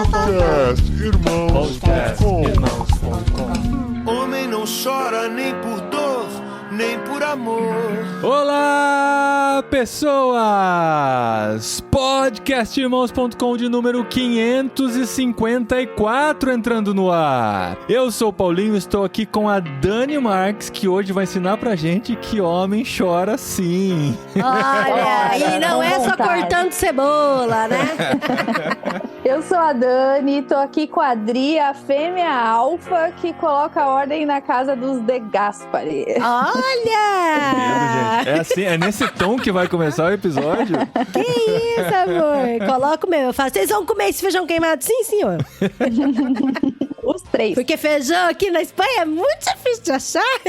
Podcastirmãos.com. Homem não chora nem por dor, nem por amor. Olá, pessoas! Podcastirmãos.com de número 554 entrando no ar. Eu sou o Paulinho, estou aqui com a Dani Marques, que hoje vai ensinar pra gente que homem chora sim. Olha, e não é só cortando cebola, né? Eu sou a Dani, tô aqui com a Adri, a fêmea alfa que coloca ordem na casa dos De Gaspari. Olha! É assim, é nesse tom que vai começar o episódio? Que isso, amor? Coloca o meu. Eu falo, vocês vão comer esse feijão queimado? Sim, senhor. Os três. Porque feijão aqui na Espanha é muito difícil de achar.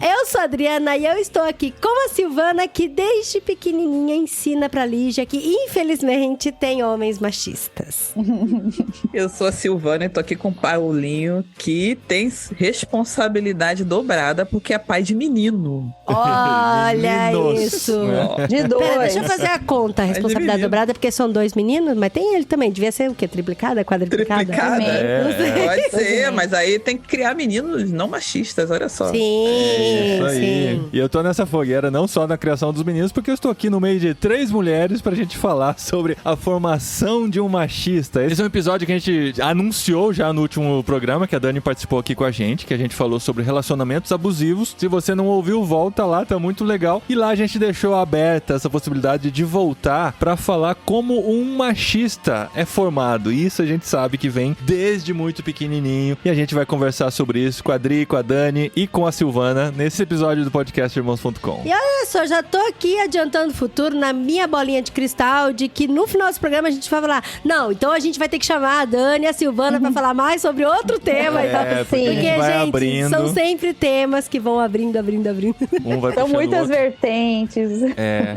Eu sou a Adriana e eu estou aqui com a Silvana, que desde pequenininha ensina pra Lígia que, infelizmente, tem homens machistas. Eu sou a Silvana e tô aqui com o Paulinho, que tem responsabilidade dobrada porque é pai de menino. Olha Meninos. isso. De dois. Pera, deixa eu fazer a conta. A responsabilidade dobrada, porque são 2 meninos, mas tem ele também. Devia ser o quê? Triplicada? Quadriplicada? Triplicada? Não sei. Pode ser, mas aí tem que criar meninos não machistas, olha só. Sim, Isso aí. sim. E eu tô nessa fogueira não só na criação dos meninos, porque eu estou aqui no meio de 3 mulheres pra gente falar sobre a formação de um machista. Esse é um episódio que a gente anunciou já no último programa, que a Dani participou aqui com a gente, que a gente falou sobre relacionamentos abusivos. Se você não ouviu, volta lá, tá muito legal. E lá a gente deixou aberta essa possibilidade de voltar pra falar como um machista é formado. E isso a gente sabe que vem desde muito pequenininho. E a gente vai conversar sobre isso com a Adri, com a Dani e com a Silvana nesse episódio do Podcastirmãos.com. E olha só, já tô aqui adiantando o futuro na minha bolinha de cristal, de que no final desse programa a gente vai falar, não, então a gente vai ter que chamar a Dani e a Silvana pra falar mais sobre outro tema e tal. Porque a gente vai abrindo. São sempre temas que vão abrindo. Um vai São puxando muitas o outro. vertentes.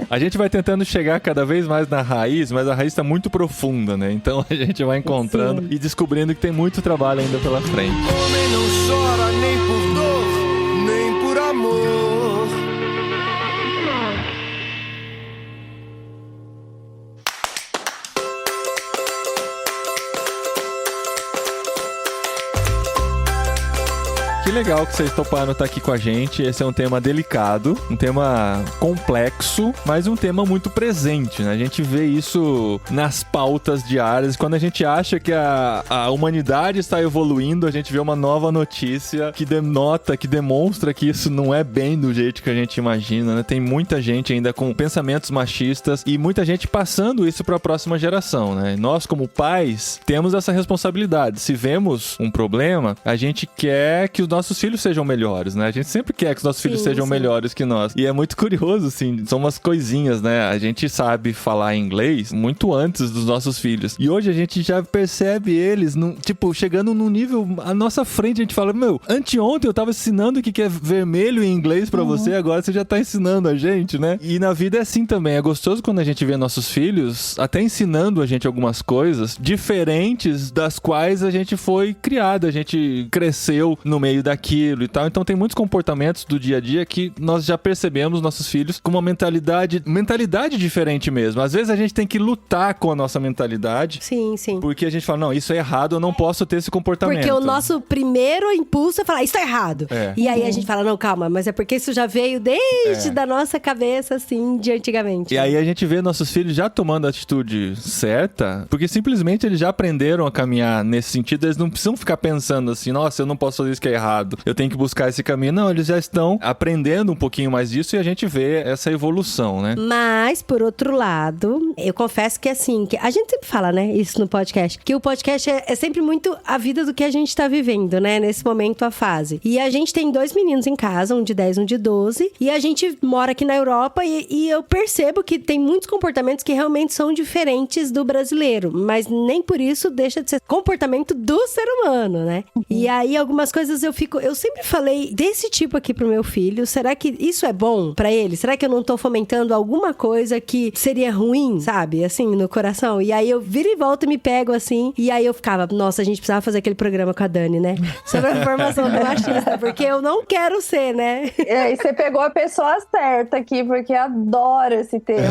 A gente vai tentando chegar cada vez mais na raiz, mas a raiz tá muito profunda, né? Então a gente vai encontrando e descobrindo que tem muito trabalho ainda pela frente. Homem não chora nem por dor, nem por amor. Que legal que vocês toparam estar aqui com a gente. Esse é um tema delicado, um tema complexo, mas um tema muito presente, né? A gente vê isso nas pautas diárias. Quando a gente acha que a humanidade está evoluindo, a gente vê uma nova notícia que denota, que demonstra que isso não é bem do jeito que a gente imagina, né? Tem muita gente ainda com pensamentos machistas e muita gente passando isso para a próxima geração, né? Nós, como pais, temos essa responsabilidade. Se vemos um problema, a gente quer que os nossos filhos sejam melhores, né? A gente sempre quer que os nossos filhos sejam melhores que nós. E é muito curioso, assim, são umas coisinhas, né? A gente sabe falar inglês muito antes dos nossos filhos. E hoje a gente já percebe eles, chegando num nível à nossa frente. A gente fala, anteontem eu tava ensinando o que é vermelho em inglês pra você, agora você já tá ensinando a gente, né? E na vida é assim também. É gostoso quando a gente vê nossos filhos até ensinando a gente algumas coisas diferentes das quais a gente foi criado, a gente cresceu no meio daquilo e tal. Então tem muitos comportamentos do dia a dia que nós já percebemos nossos filhos com uma mentalidade diferente mesmo. Às vezes a gente tem que lutar com a nossa mentalidade. Sim. Porque a gente fala, não, isso é errado, eu não posso ter esse comportamento. Porque o nosso primeiro impulso é falar, isso tá errado. É. E aí a gente fala, não, calma, mas é porque isso já veio desde da nossa cabeça, assim, de antigamente. E aí a gente vê nossos filhos já tomando a atitude certa, porque simplesmente eles já aprenderam a caminhar nesse sentido, eles não precisam ficar pensando assim, nossa, eu não posso fazer isso que é errado, eu tenho que buscar esse caminho. Não, eles já estão aprendendo um pouquinho mais disso e a gente vê essa evolução, né? Mas, por outro lado, eu confesso que assim, que a gente sempre fala, né, isso no podcast, que o podcast é sempre muito a vida do que a gente tá vivendo, né, nesse momento, a fase. E a gente tem 2 meninos em casa, um de 10, um de 12, e a gente mora aqui na Europa e eu percebo que tem muitos comportamentos que realmente são diferentes do brasileiro, mas nem por isso deixa de ser comportamento do ser humano, né? E aí, algumas coisas eu fico eu sempre falei desse tipo aqui pro meu filho, será que isso é bom pra ele? Será que eu não tô fomentando alguma coisa que seria ruim, sabe? Assim, no coração. E aí eu viro e volto e me pego assim, e aí eu ficava, nossa, a gente precisava fazer aquele programa com a Dani, né? Sobre a formação do machista, porque eu não quero ser, né? E você pegou a pessoa certa aqui, porque adoro esse tema.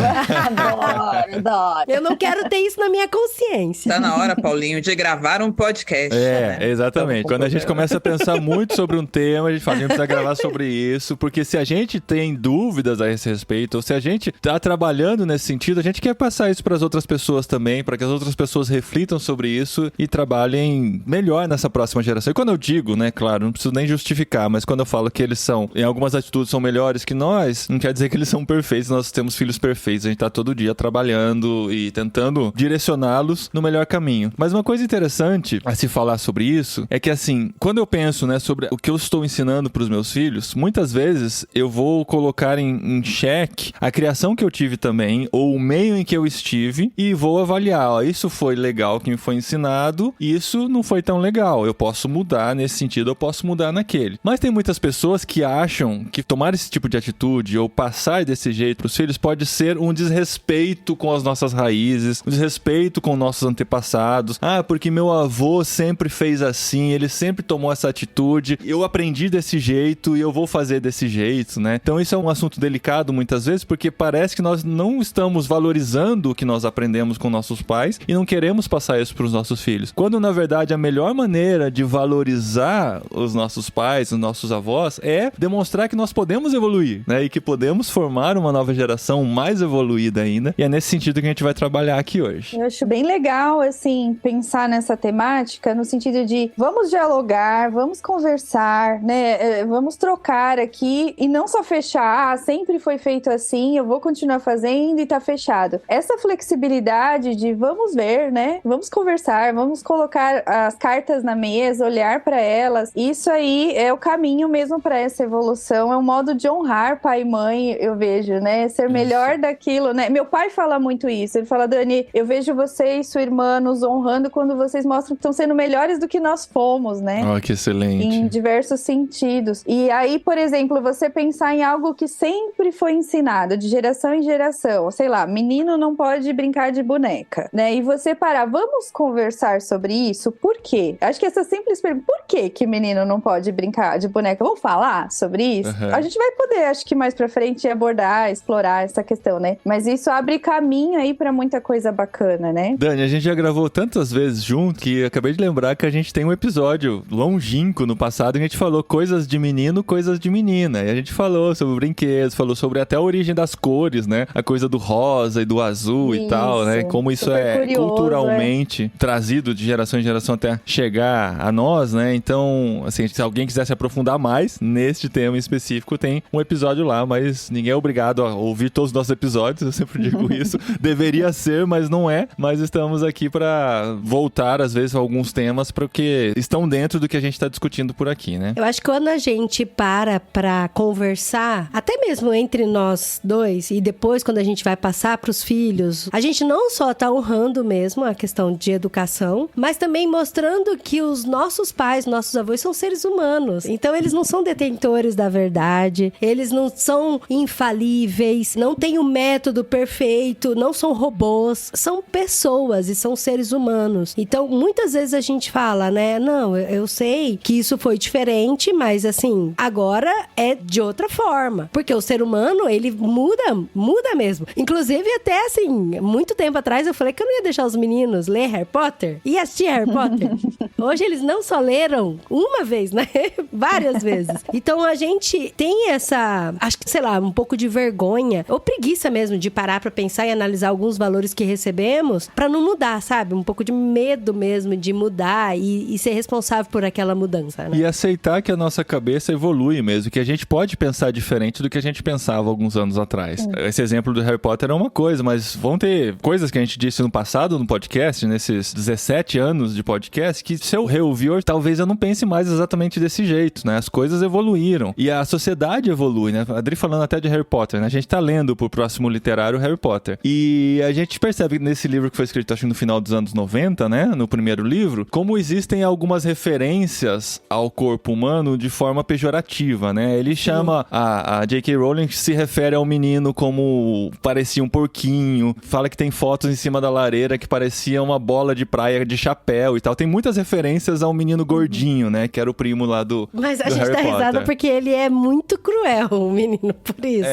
Adoro. Eu não quero ter isso na minha consciência. Tá na hora, Paulinho, de gravar um podcast. Exatamente. Quando a gente começa a pensar muito sobre um tema, a gente fala, a gente precisa gravar sobre isso, porque se a gente tem dúvidas a esse respeito, ou se a gente tá trabalhando nesse sentido, a gente quer passar isso para as outras pessoas também, para que as outras pessoas reflitam sobre isso e trabalhem melhor nessa próxima geração. E quando eu digo, né, claro, não preciso nem justificar, mas quando eu falo que eles são, em algumas atitudes são melhores que nós, não quer dizer que eles são perfeitos, nós temos filhos perfeitos, a gente tá todo dia trabalhando e tentando direcioná-los no melhor caminho. Mas uma coisa interessante a se falar sobre isso é que, assim, quando eu penso, né, sobre o que eu estou ensinando para os meus filhos, muitas vezes eu vou colocar em xeque a criação que eu tive também, ou o meio em que eu estive, e vou avaliar, ó, isso foi legal que me foi ensinado, isso não foi tão legal, eu posso mudar nesse sentido, eu posso mudar naquele. Mas tem muitas pessoas que acham que tomar esse tipo de atitude ou passar desse jeito para os filhos pode ser um desrespeito com as nossas raízes, um desrespeito com nossos antepassados. Ah, porque meu avô sempre fez assim, ele sempre tomou essa atitude, eu aprendi desse jeito e eu vou fazer desse jeito, né? Então isso é um assunto delicado muitas vezes, porque parece que nós não estamos valorizando o que nós aprendemos com nossos pais e não queremos passar isso para os nossos filhos. Quando, na verdade, a melhor maneira de valorizar os nossos pais, os nossos avós, é demonstrar que nós podemos evoluir, né? E que podemos formar uma nova geração mais evoluída ainda. E é nesse sentido que a gente vai trabalhar aqui hoje. Eu acho bem legal, assim, pensar nessa temática no sentido de vamos dialogar, vamos conversar, né? Vamos trocar aqui e não só fechar, sempre foi feito assim, eu vou continuar fazendo e tá fechado. Essa flexibilidade de vamos ver, né? Vamos conversar, vamos colocar as cartas na mesa, olhar para elas. Isso aí é o caminho mesmo para essa evolução, é um modo de honrar pai e mãe, eu vejo, né? Ser melhor daquilo, né? Meu pai fala muito isso, ele fala, Dani, eu vejo você e sua irmã nos honrando quando vocês mostram que estão sendo melhores do que nós fomos, né? Oh, que excelente. Em diversos sentidos. E aí, por exemplo, você pensar em algo que sempre foi ensinado, de geração em geração, sei lá, menino não pode brincar de boneca, né? E você parar, vamos conversar sobre isso? Por quê? Acho que essa simples pergunta, por que menino não pode brincar de boneca? Vamos falar sobre isso? Uhum. A gente vai poder, acho que mais pra frente, abordar, explorar essa questão, né? Mas isso abre caminho aí pra muita coisa bacana, né? Dani, a gente já gravou tantas vezes junto que eu acabei de lembrar que a gente tem um episódio longínquo no passado que a gente falou coisas de menino, coisas de menina. E a gente falou sobre brinquedos, falou sobre até a origem das cores, né? A coisa do rosa e do azul e tal, né? Como isso é curioso, culturalmente trazido de geração em geração até chegar a nós, né? Então, assim, se alguém quiser se aprofundar mais neste tema em específico, tem um episódio lá, mas ninguém é obrigado a ouvir todos os nossos episódios, eu sempre digo isso. Deveria ser, mas não é. Mas estamos aqui para voltar, às vezes, a alguns temas porque estão dentro do que a gente está discutindo por aqui, né? Eu acho que quando a gente para conversar, até mesmo entre nós dois, e depois quando a gente vai passar para os filhos, a gente não só tá honrando mesmo a questão de educação, mas também mostrando que os nossos pais, nossos avós são seres humanos. Então eles não são detentores da verdade, eles não são infalíveis, não têm o método perfeito, não são robôs, são pessoas e são seres humanos. Então muitas vezes a gente fala, né, não, eu sei que isso foi diferente, mas assim, agora é de outra forma. Porque o ser humano, ele muda mesmo. Inclusive até assim, muito tempo atrás eu falei que eu não ia deixar os meninos ler Harry Potter e assistir Harry Potter. Hoje eles não só leram uma vez, né? Várias vezes. Então a gente tem essa, acho que, sei lá, um pouco de vergonha ou preguiça mesmo de parar pra pensar e analisar alguns valores que recebemos pra não mudar, sabe? Um pouco de medo mesmo de mudar e ser responsável por aquela mudança, né? E aceitar que a nossa cabeça evolui mesmo, que a gente pode pensar diferente do que a gente pensava alguns anos atrás. Esse exemplo do Harry Potter é uma coisa, mas vão ter coisas que a gente disse no passado no podcast, nesses 17 anos de podcast, que se eu reouvir hoje, talvez eu não pense mais exatamente desse jeito, né? As coisas evoluíram. E a sociedade evolui, né? A Adri falando até de Harry Potter, né? A gente tá lendo pro próximo literário Harry Potter. E a gente percebe nesse livro que foi escrito, acho que no final dos anos 90, né? No primeiro livro, como existem algumas referências ao ao corpo humano de forma pejorativa, né? Ele chama, a J.K. Rowling se refere ao menino como parecia um porquinho, fala que tem fotos em cima da lareira que parecia uma bola de praia de chapéu e tal. Tem muitas referências ao menino gordinho, né? Que era o primo lá do Mas a do gente Harry dá risada Potter. porque ele é muito cruel, o menino, por isso.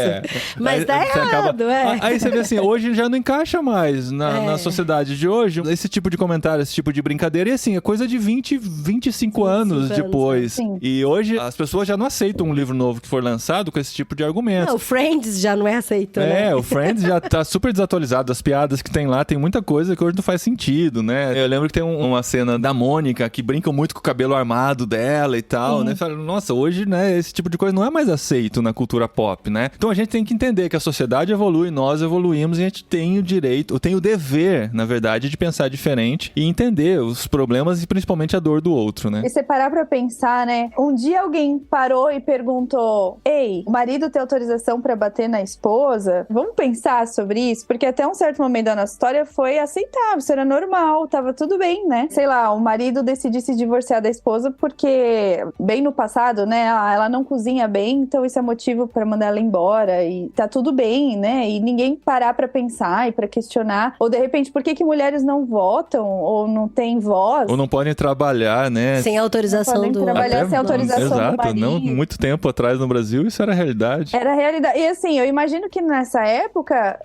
Mas Aí tá você errado, Aí você vê assim, hoje já não encaixa mais na sociedade de hoje esse tipo de comentário, esse tipo de brincadeira. E assim, é coisa de 25 anos depois. Sim. E hoje as pessoas já não aceitam um livro novo que for lançado com esse tipo de argumento. Não, o Friends já não é aceito, né? O Friends já tá super desatualizado. As piadas que tem lá, tem muita coisa que hoje não faz sentido, né? Eu lembro que tem uma cena da Mônica que brinca muito com o cabelo armado dela e tal, né? Fala, nossa, hoje, né, esse tipo de coisa não é mais aceito na cultura pop, né? Então a gente tem que entender que a sociedade evolui, nós evoluímos e a gente tem o direito, tem o dever, na verdade, de pensar diferente e entender os problemas e principalmente a dor do outro, né? E você parar pra pensar, né? Um dia alguém parou e perguntou: ei, o marido tem autorização pra bater na esposa? Vamos pensar sobre isso? Porque até um certo momento da nossa história foi aceitável, isso era normal, tava tudo bem, né? Sei lá, o marido decidir se divorciar da esposa porque, bem no passado, né? Ela não cozinha bem, então isso é motivo pra mandar ela embora e tá tudo bem, né? E ninguém parar pra pensar e pra questionar. Ou de repente, por que mulheres não votam ou não têm voz? Ou não podem trabalhar, né? Sem autorização Podem do... trabalhar sem autorização do Exato, marido. não muito tempo atrás no Brasil isso era realidade. Era a realidade. E assim, eu imagino que nessa época,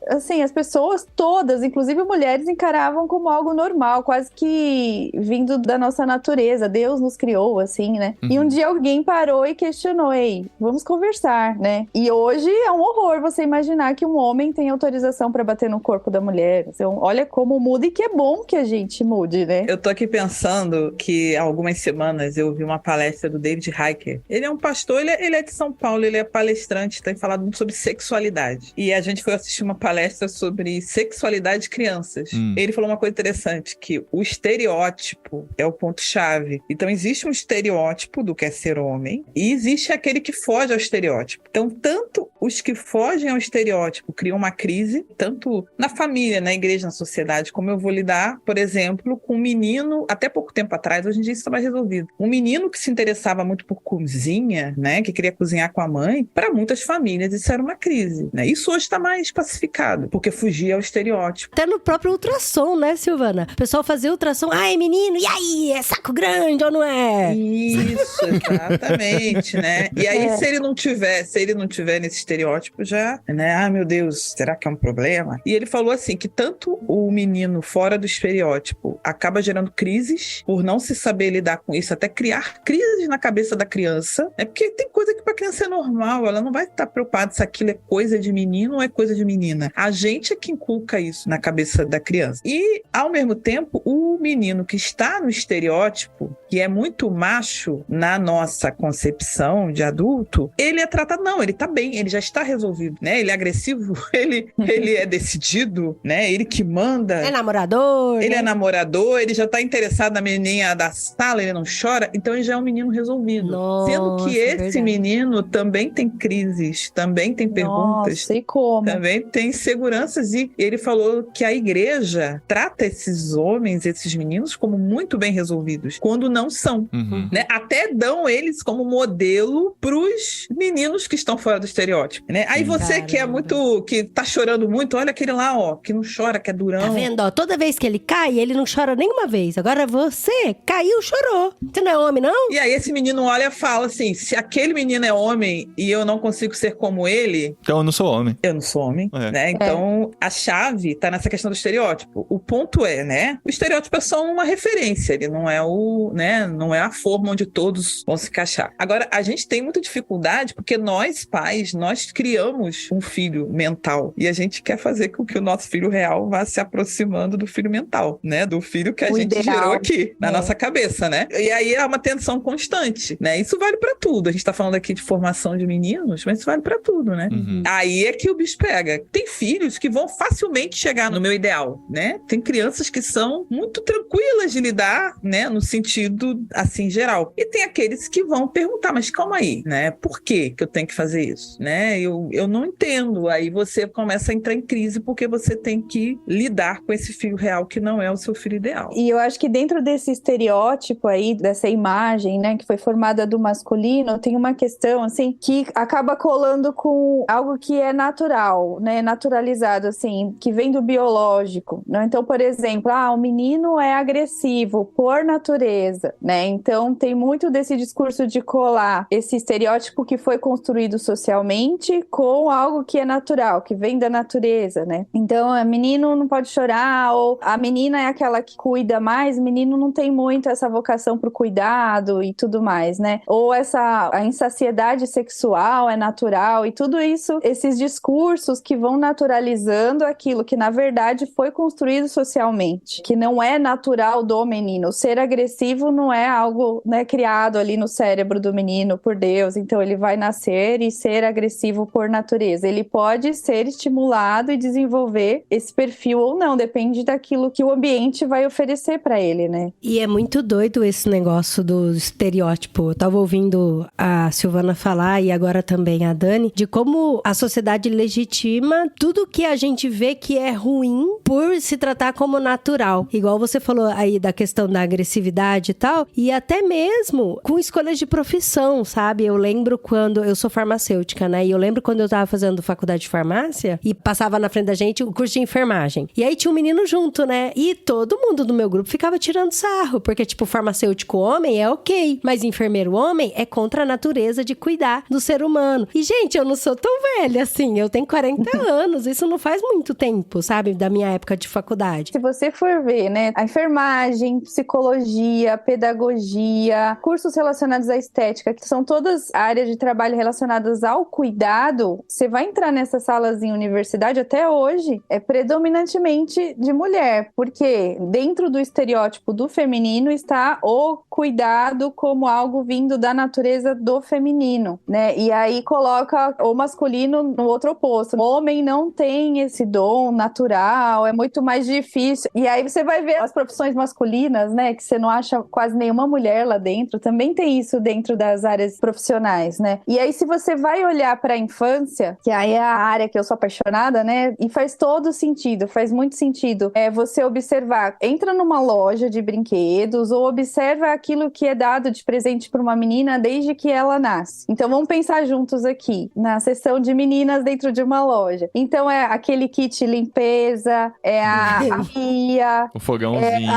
assim, as pessoas todas, inclusive mulheres, encaravam como algo normal, quase que vindo da nossa natureza. Deus nos criou, assim, né? E um dia alguém parou e questionou: ei, vamos conversar, né? E hoje é um horror você imaginar que um homem tem autorização pra bater no corpo da mulher. Então, olha como muda e que é bom que a gente mude, né? Eu tô aqui pensando que há algumas semanas eu vi uma palestra do David Heiker. Ele é um pastor, ele é de São Paulo, ele é palestrante, tem falado muito sobre sexualidade. E a gente foi assistir uma palestra sobre sexualidade de crianças. Ele falou uma coisa interessante, que o estereótipo é o ponto-chave. Então existe um estereótipo do que é ser homem e existe aquele que foge ao estereótipo. Então tanto os que fogem ao estereótipo criam uma crise, tanto na família, na igreja, na sociedade, como eu vou lidar, por exemplo, com um menino, até pouco tempo atrás, hoje em dia isso está mais resolvido. Um menino que se interessava muito por cozinha, né, que queria cozinhar com a mãe, para muitas famílias isso era uma crise, né? Isso hoje está mais pacificado, porque fugia ao estereótipo. Até no próprio ultrassom, né, Silvana? O pessoal fazia ultrassom, ai, menino, e aí, é saco grande ou não é? Isso, exatamente, né? E aí, se ele não tiver nesse estereótipo já, né? Ah, meu Deus, será que é um problema? E ele falou assim, que tanto o menino fora do estereótipo acaba gerando crises por não se saber lidar com isso, até criar crises na cabeça da criança, né? Porque tem coisa que pra criança é normal, ela não vai estar preocupada se aquilo é coisa de menino ou é coisa de menina. A gente é que inculca isso na cabeça da criança. E, ao mesmo tempo, o menino que está no estereótipo, que é muito macho na nossa concepção de adulto, ele é tratado, não, ele tá bem, ele já está resolvido, né? Ele é agressivo, ele é decidido, né? Ele que manda. É namorador. Ele né? é namorador, ele já tá interessado na menininha da sala, ele não chora, então ele já é um menino resolvido. Nossa, sendo que esse verdade. menino também tem crises, também tem perguntas, Nossa, e como? também tem inseguranças. E ele falou que a igreja trata esses homens, esses meninos, como muito bem resolvidos, quando não são. Né? Até dão eles como modelo pros meninos que estão fora do estereótipo. Né? Aí você que é muito, que tá chorando muito, olha aquele lá, ó, que não chora, que é durão. Tá vendo, ó? Toda vez que ele cai, ele não chora nenhuma vez. Agora você caiu, chorou. Você não é homem, não? E aí esse menino olha e fala assim, se aquele menino é homem e eu não consigo ser como ele, Então eu não sou homem. eu não sou homem, né? Então a chave tá nessa questão do estereótipo. O ponto é, né? O estereótipo é só uma referência, ele não é o, né? Não é a forma onde todos vão se encaixar. Agora, a gente tem muita dificuldade porque nós, pais, nós criamos um filho mental e a gente quer fazer com que o nosso filho real vá se aproximando do filho mental, né? Do filho que a O gente ideal. gerou aqui, na nossa cabeça, né? E aí é uma tensão constante, né? Isso vale pra tudo. A gente tá falando aqui de formação de meninos, mas isso vale pra tudo, né? Aí é que o bicho pega. Tem filhos que vão facilmente chegar no meu ideal, né? Tem crianças que são muito tranquilas de lidar, né? No sentido sentido, assim, geral. E tem aqueles que vão perguntar, mas calma aí, né? Por que eu tenho que fazer isso, né? Eu não entendo. Aí você começa a entrar em crise porque você tem que lidar com esse filho real que não é o seu filho ideal. E eu acho que dentro desse estereótipo aí, dessa imagem, né, que foi formada do masculino, tem uma questão, assim, que acaba colando com algo que é natural, né, naturalizado, assim, que vem do biológico, né? Então, por exemplo, o menino é agressivo por natureza, né? Então, tem muito desse discurso de colar esse estereótipo que foi construído socialmente com algo que é natural, que vem da natureza, né? Então, o menino não pode chorar, ou a menina é aquela que cuida mais, o menino não tem muito essa vocação pro cuidado e tudo mais, né? Ou a insaciedade sexual é natural e tudo isso, esses discursos que vão naturalizando aquilo que, na verdade, foi construído socialmente, que não é natural do menino. O ser agressivo não é algo, né, criado ali no cérebro do menino por Deus, então ele vai nascer e ser agressivo por natureza. Ele pode ser estimulado e desenvolver esse perfil ou não, depende daquilo que o ambiente vai oferecer pra ele, né? E é muito doido esse negócio do estereótipo. Eu tava ouvindo a Silvana falar e agora também a Dani, de como a sociedade legitima tudo que a gente vê que é ruim por se tratar como natural. Igual você falou aí da questão da agressividade e tal, e até mesmo com escolhas de profissão, sabe? Eu lembro quando eu sou farmacêutica, né? E eu lembro quando eu tava fazendo faculdade de farmácia e passava na frente da gente o curso de enfermagem. E aí tinha um menino junto, né? E todo mundo do meu grupo ficava tirando sarro, porque tipo, farmacêutico homem é ok, mas enfermeiro homem é contra a natureza de cuidar do ser humano. E gente, eu não sou tão velha assim, eu tenho 40 anos, isso não faz muito tempo, sabe? Da minha época de faculdade. Se você for ver, né, a enfermagem, psicologia, pedagogia, cursos relacionados à estética, que são todas áreas de trabalho relacionadas ao cuidado, você vai entrar nessas salas em universidade até hoje, é predominantemente de mulher, porque dentro do estereótipo do feminino está o cuidado como algo vindo da natureza do feminino, né? E aí coloca o masculino no outro oposto. O homem não tem esse dom natural, é muito mais difícil. E aí você vai ver as profissões masculinas, né? Que você não acha quase nenhuma mulher lá dentro. Também tem isso dentro das áreas profissionais, né? E aí se você vai olhar para a infância, que aí é a área que eu sou apaixonada, né? E faz todo sentido, faz muito sentido. É você observar, entra numa loja de brinquedos ou observa aquilo que é dado de presente para uma menina desde que ela nasce. Então vamos pensar juntos aqui, na seção de meninas dentro de uma loja. Então é aquele kit limpeza, é a pia, O fogãozinho.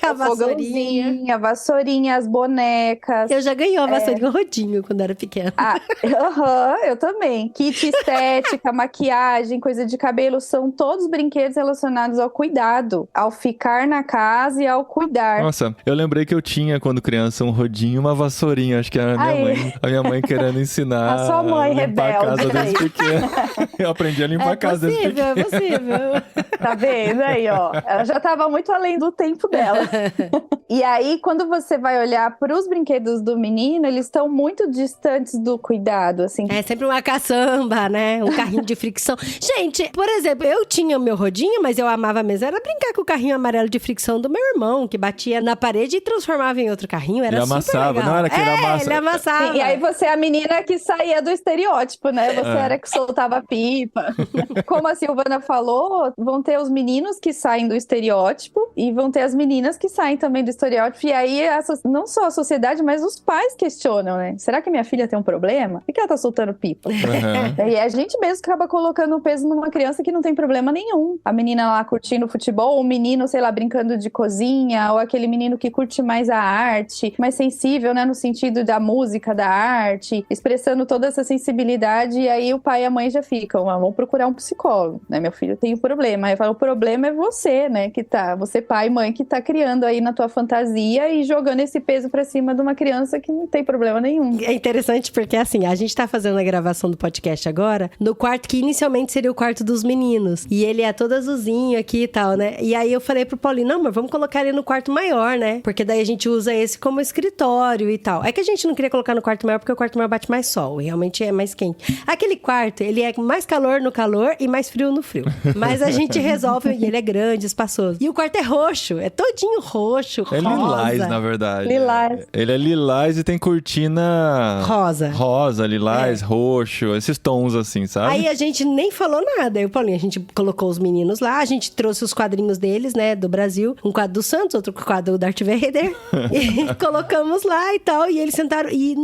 A vassourinha. a vassourinha, as bonecas. Eu já ganhei uma vassourinha rodinho quando era pequena. Eu também. Kit estética, maquiagem, coisa de cabelo, são todos brinquedos relacionados ao cuidado, ao ficar na casa e ao cuidar. Nossa, eu lembrei que eu tinha, quando criança, um rodinho e uma vassourinha. Acho que era a minha mãe querendo ensinar A sua mãe a limpar a rebelde, casa desde pequena. Eu aprendi a limpar a casa desde pequena. É possível. Tá vendo aí, ó? Ela já tava muito além do tempo dela. E aí, quando você vai olhar para os brinquedos do menino, eles estão muito distantes do cuidado, assim. É sempre uma caçamba, né? Um carrinho de fricção. Gente, por exemplo, eu tinha o meu rodinho, mas eu amava mesmo. Era brincar com o carrinho amarelo de fricção do meu irmão, que batia na parede e transformava em outro carrinho. Era ele amassava, super legal. não era que ele amassava. Ele amassava. Sim, e aí você é a menina que saía do estereótipo, né? Você era que soltava pipa. Como a Silvana falou, vão ter os meninos que saem do estereótipo e vão ter as meninas que saem também do estereótipo. E aí, não só a sociedade, mas os pais questionam, né? Será que minha filha tem um problema? Por que ela tá soltando pipa? Uhum. E a gente mesmo acaba colocando o peso numa criança que não tem problema nenhum. A menina lá curtindo futebol, ou o menino, sei lá, brincando de cozinha, ou aquele menino que curte mais a arte, mais sensível, né? No sentido da música, da arte, expressando toda essa sensibilidade. E aí o pai e a mãe já ficam, vamos procurar um psicólogo, né? Meu filho tem um problema. Aí eu falo, o problema é você, né? Você pai e mãe que tá criando aí na tua fantasia e jogando esse peso pra cima de uma criança que não tem problema nenhum. É interessante porque, assim, a gente tá fazendo a gravação do podcast agora no quarto que inicialmente seria o quarto dos meninos. E ele é todo azulzinho aqui e tal, né? E aí eu falei pro Paulinho, não, mas vamos colocar ele no quarto maior, né? Porque daí a gente usa esse como escritório e tal. É que a gente não queria colocar no quarto maior porque o quarto maior bate mais sol. E realmente é mais quente. Aquele quarto, ele é mais calor no calor e mais frio no frio. Mas a gente resolve, e ele é grande, espaçoso. E o quarto é roxo, é todinho roxo, É rosa. lilás, na verdade. Lilás. Ele é lilás e tem cortina... Rosa. Rosa, lilás, roxo, esses tons assim, sabe? Aí a gente nem falou nada. Eu e Paulinho, a gente colocou os meninos lá, a gente trouxe os quadrinhos deles, né, do Brasil. Um quadro do Santos, outro quadro do Darth Vader. E colocamos lá e tal. E eles sentaram. E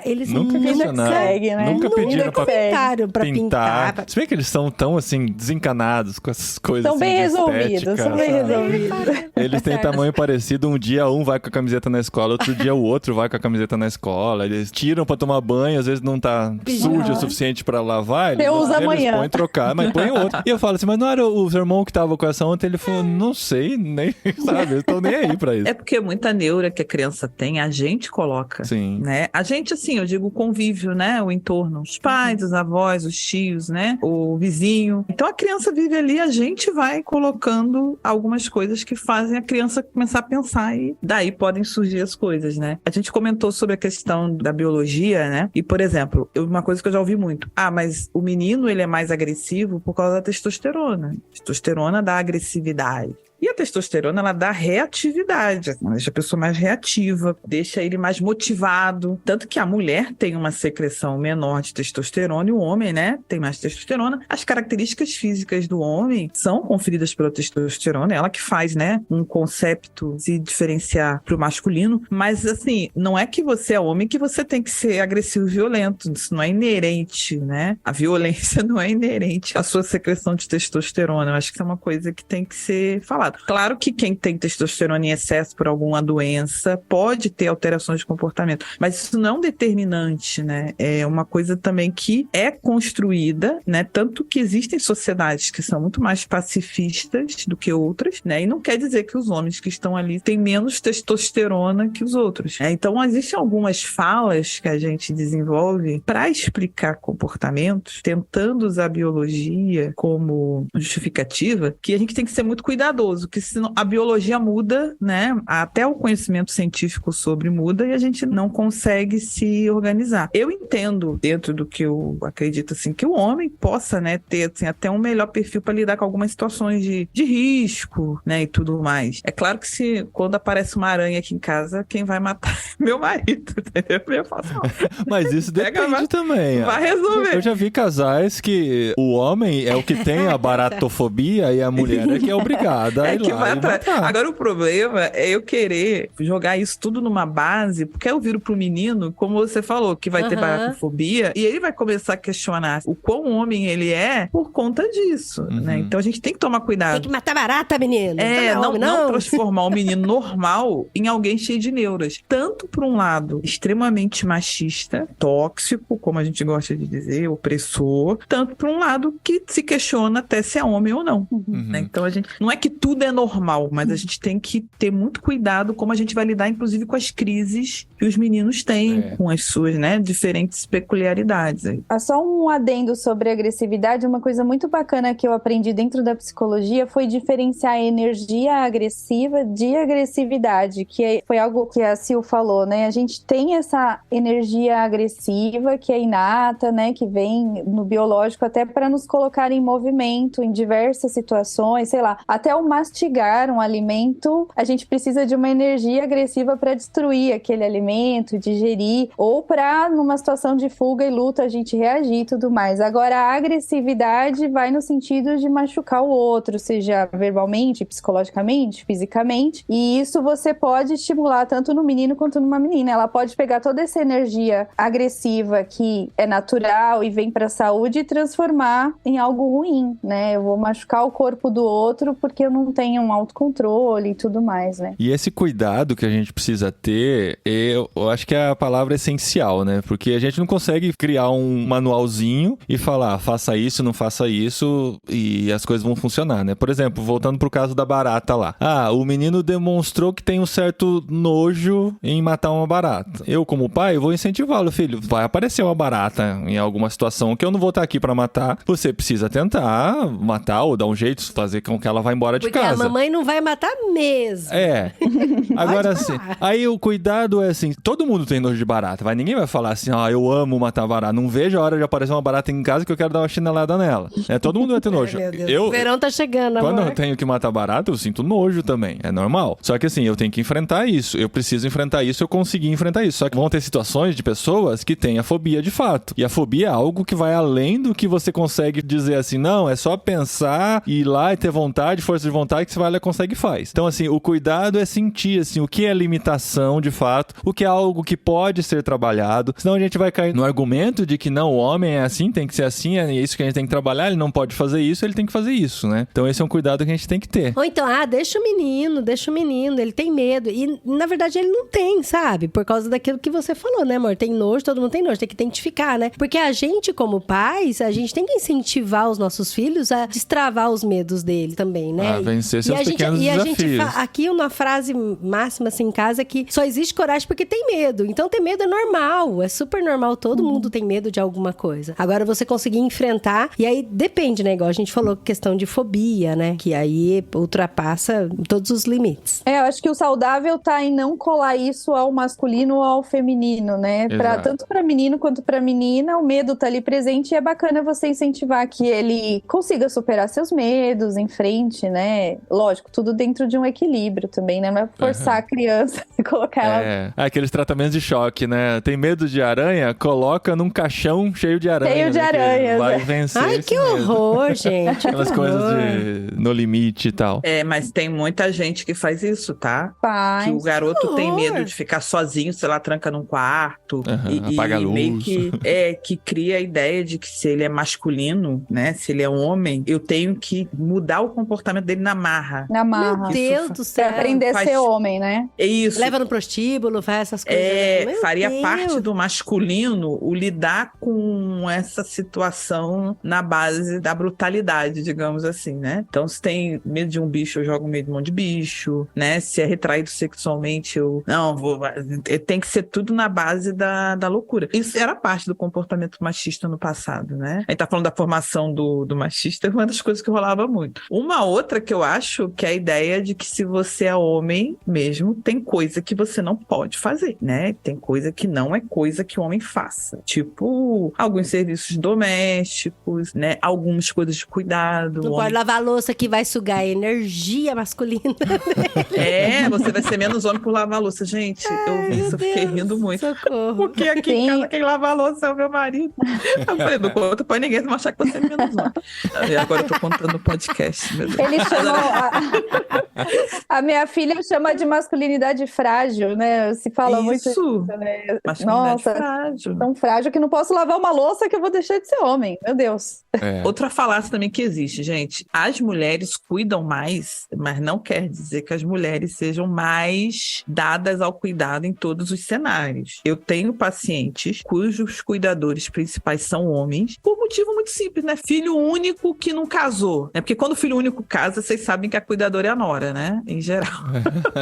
eles Nunca questionaram. consegue, né? Nunca pediram pra comentaram pra pintar. Se bem que eles são tão, assim, desencanados com essas coisas São assim, bem de resolvidos, estética, são bem sabe? resolvidos. Eles têm tamanho parecido. Um dia um vai com a camiseta na escola, outro dia o outro vai com a camiseta na escola. Eles tiram pra tomar banho, às vezes não tá sujo o suficiente pra lavar. Você usa eles amanhã. põem trocar, mas põem outro. E eu falo assim, mas não era o seu irmão que tava com essa ontem? Ele falou, não sei, nem, sabe? Eu tô nem aí pra isso. É porque muita neura que a criança tem, a gente coloca. Sim. Né? A gente, assim, eu digo o convívio, né? O entorno. Os pais, os avós, os tios, né? O vizinho. Então a criança vive ali, a gente vai colocando algumas coisas que fazem a criança começar a pensar e daí podem surgir as coisas, né? A gente comentou sobre a questão da biologia, né? E, por exemplo, uma coisa que eu já ouvi muito. Ah, mas o menino, ele é mais agressivo por causa da testosterona. Testosterona dá agressividade. E a testosterona, ela dá reatividade, ela deixa a pessoa mais reativa, deixa ele mais motivado. Tanto que a mulher tem uma secreção menor de testosterona e o homem, né, tem mais testosterona. As características físicas do homem são conferidas pela testosterona, ela que faz, né, um concepto se diferenciar pro masculino. Mas, assim, não é que você é homem que você tem que ser agressivo e violento. Isso não é inerente, né? A violência não é inerente à sua secreção de testosterona. Eu acho que isso é uma coisa que tem que ser falada. Claro que quem tem testosterona em excesso por alguma doença pode ter alterações de comportamento, mas isso não é um determinante, né? É uma coisa também que é construída, né? Tanto que existem sociedades que são muito mais pacifistas do que outras, né? E não quer dizer que os homens que estão ali têm menos testosterona que os outros. Então, existem algumas falas que a gente desenvolve para explicar comportamentos, tentando usar a biologia como justificativa, que a gente tem que ser muito cuidadoso, que senão a biologia muda, né? Até o conhecimento científico sobre muda e a gente não consegue se organizar. Eu entendo, dentro do que eu acredito, assim, que o homem possa, né, ter assim, até um melhor perfil para lidar com algumas situações de risco, né, e tudo mais. É claro que quando aparece uma aranha aqui em casa, quem vai matar é meu marido, entendeu? Eu faço, mas isso depende também. Vai resolver. Eu já vi casais que o homem é o que tem a baratofobia e a mulher é que é obrigada a ir que lá vai e atrás. matar. Agora o problema é eu querer jogar isso tudo numa base, porque eu viro pro menino, como você falou, que vai ter baratofobia, e ele vai começar a questionar o quão homem ele é por conta disso, né? Então a gente tem que tomar cuidado. Tem que matar barata, menino. Não transformar o menino normal em alguém cheio de neuras. Tanto por um lado extremamente machista, tóxico, como a gente gosta de dizer, opressor, tanto por um lado que se questiona até se é homem ou não. Né? Então a gente... Não é que tudo é normal, mas a gente tem que ter muito cuidado como a gente vai lidar, inclusive, com as crises que os meninos têm, com as suas, né, diferentes peculiaridades. Só um adendo sobre agressividade, uma coisa muito bacana que eu aprendi dentro da psicologia foi diferenciar a energia agressiva de agressividade, que foi algo que a Sil falou, né? A gente tem essa energia agressiva que é inata, né, que vem no biológico até para nos colocar em movimento em diversas situações, sei lá, até o mastigar um alimento, a gente precisa de uma energia agressiva para destruir aquele alimento, digerir, ou para, numa situação de fuga e luta, a gente reagir e tudo mais. Agora, a agressividade vai no sentido de machucar o outro, seja verbalmente, psicologicamente, fisicamente, e isso você pode estimular tanto no menino quanto numa menina. Ela pode pegar toda essa energia agressiva que é natural e vem para a saúde e transformar em algo ruim, né? Eu vou machucar o corpo do outro porque eu não tenho um autocontrole e tudo mais, né? E esse cuidado que a gente precisa ter, eu acho que é a palavra essencial, né? Porque a gente não consegue criar um manualzinho e falar, faça isso, não faça isso, e as coisas vão funcionar, né? Por exemplo, voltando pro caso da barata lá. Ah, o menino demonstrou que tem um certo nojo em matar uma barata. Eu, como pai, vou incentivá-lo, filho. Vai aparecer uma barata em alguma situação que eu não vou estar aqui pra matar. Você precisa tentar matar ou dar um jeito, fazer com que ela vá embora de Porque casa. A mamãe não vai matar mesmo. É. Agora assim, aí o cuidado é assim, todo mundo tem nojo de barata, ninguém vai falar assim, eu amo matar barata, não vejo a hora de aparecer uma barata em casa que eu quero dar uma chinelada nela. Todo mundo vai ter nojo. Meu Deus. O verão tá chegando, Quando amor. eu tenho que matar barata, eu sinto nojo também, é normal. Só que assim, eu tenho que enfrentar isso, eu preciso enfrentar isso, eu consegui enfrentar isso. Só que vão ter situações de pessoas que têm a fobia de fato. E a fobia é algo que vai além do que você consegue dizer assim, não, é só pensar, ir lá e ter vontade, força de vontade, que você vai lá, consegue e faz. Então assim, o cuidado é sentir assim, o que é limitação de fato, o que é algo que pode ser trabalhado, senão a gente vai cair no argumento de que não, o homem é assim, tem que ser assim, é isso que a gente tem que trabalhar, ele não pode fazer isso, ele tem que fazer isso, né? Então esse é um cuidado que a gente tem que ter. Ou então, deixa o menino, ele tem medo. E, na verdade, ele não tem, sabe? Por causa daquilo que você falou, né, amor? Tem nojo, todo mundo tem nojo, tem que identificar, né? Porque a gente, como pais, a gente tem que incentivar os nossos filhos a destravar os medos dele também, né? A vencer seus pequenos desafios. Aqui uma frase máxima, assim, em casa, é que só existe coragem porque tem medo. Então, ter medo é normal, é super normal, todo mundo tem medo de alguma coisa. Agora, você conseguir enfrentar, e aí depende, né? Igual a gente falou, questão de fobia, né? Que aí ultrapassa todos os limites. Eu acho que o saudável tá em não colar isso ao masculino ou ao feminino, né? Tanto pra menino quanto pra menina, o medo tá ali presente e é bacana você incentivar que ele consiga superar seus medos, em frente, né? Lógico, tudo dentro de um equilíbrio também, né? Não é forçar a criança e colocar ela... Aqueles tratamentos de choque, né? Tem medo de aranha? Coloca num caixão cheio de aranha. Cheio de aranhas. Vai vencer. Ai, que horror, gente. Aquelas coisas de no limite e tal. Mas tem muita gente que faz isso, tá? Faz. Que o garoto tem medo de ficar sozinho, sei lá, tranca num quarto. Apaga a luz. Meio que cria a ideia de que se ele é masculino, né? Se ele é um homem, eu tenho que mudar o comportamento dele na marra. Na marra. Meu Deus do céu. Pra aprender a ser homem, né? É isso. Leva no prostíbulo, faz essas coisas. Faria parte do masculino o lidar com essa situação na base da brutalidade, digamos assim, né? Então, se tem medo de um bicho, eu jogo medo de um monte de bicho, né? Se é retraído sexualmente, tem que ser tudo na base da loucura. Isso era parte do comportamento machista no passado, né? A gente tá falando da formação do machista, é uma das coisas que rolava muito. Uma outra que eu acho que é a ideia de que se você é homem mesmo, tem coisa que você não pode fazer, né? Tem coisa que não é coisa que o homem faça. Tipo, alguns serviços domésticos, né? Algumas coisas de cuidado. Não pode lavar a louça que vai sugar a energia masculina. Você vai ser menos homem por lavar a louça. Gente, eu vi isso, eu fiquei rindo muito. Socorro. Porque aqui em casa quem lava a louça é o meu marido. Eu falei, não conta pra ninguém, não achar que você é menos homem. E agora eu tô contando no podcast, meu Deus. Ele chamou... A minha filha chama de masculinidade frágil, né? Se fala muito isso, né? Masculinidade frágil. Tão frágil que não posso lavar uma louça que eu vou deixar de ser homem. Meu Deus. Outra falácia também que existe, gente. As mulheres cuidam mais, mas não quer dizer que as mulheres sejam mais dadas ao cuidado em todos os cenários. Eu tenho pacientes cujos cuidadores principais são homens, por motivo muito simples, né? Filho único que não casou. Porque quando o filho único casa, vocês sabem que a cuidadora é a nora, né? Em geral.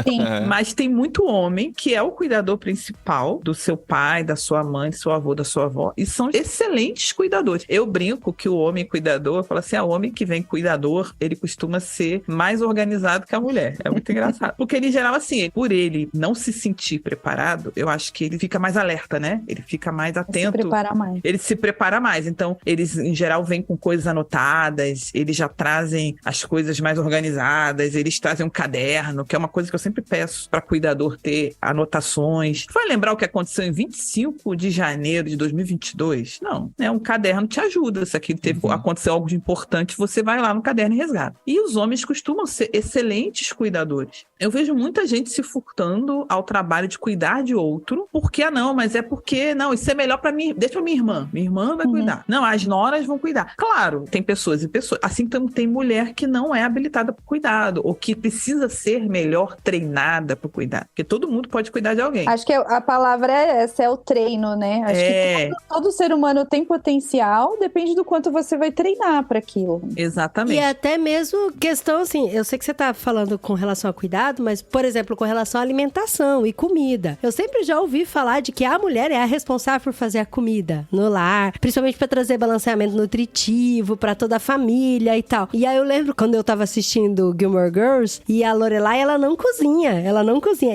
Sim. Mas tem muito homem que é o cuidador principal do seu pai, da sua mãe, do seu avô, da sua avó, e são excelentes cuidadores. Eu brinco que o homem cuidador, eu falo assim, o homem que vem cuidador, ele costuma ser mais organizado que a mulher. É muito engraçado. Porque ele, em geral, assim, por ele não se sentir preparado, eu acho que ele fica mais alerta, né? Ele fica mais atento. Se prepara mais. Ele se prepara mais. Então, eles, em geral, vêm com coisas anotadas, eles já trazem as coisas mais organizadas, eles trazem um caderno, que é uma coisa que eu sempre peço para cuidador ter anotações. Vai lembrar o que aconteceu em 25 de janeiro de 2022? Não, né? Um caderno te ajuda. Se aqui aconteceu algo de importante, você vai lá no caderno e resgata. E os homens costumam ser excelentes cuidadores. Eu vejo muita gente se furtando ao trabalho de cuidar de outro, porque, mas é porque, isso é melhor pra mim, deixa pra minha irmã vai cuidar. Não, as noras vão cuidar. Claro, tem pessoas e pessoas, assim como tem mulher que não é habilitada pro cuidado, ou que precisa ser melhor treinada pro cuidado, porque todo mundo pode cuidar de alguém. Acho que a palavra é essa, é o treino, né? Acho que todo ser humano tem potencial, depende do quanto você vai treinar para aquilo. Exatamente. E até mesmo questão assim, eu sei que você tá falando com relação a cuidado, mas, por exemplo, com relação à alimentação e comida. Eu sempre já ouvi falar de que a mulher é a responsável por fazer a comida no lar, principalmente para trazer balanceamento nutritivo para toda a família e tal. E aí eu lembro quando eu tava assistindo assistindo Gilmore Girls e a Lorelai, ela não cozinha.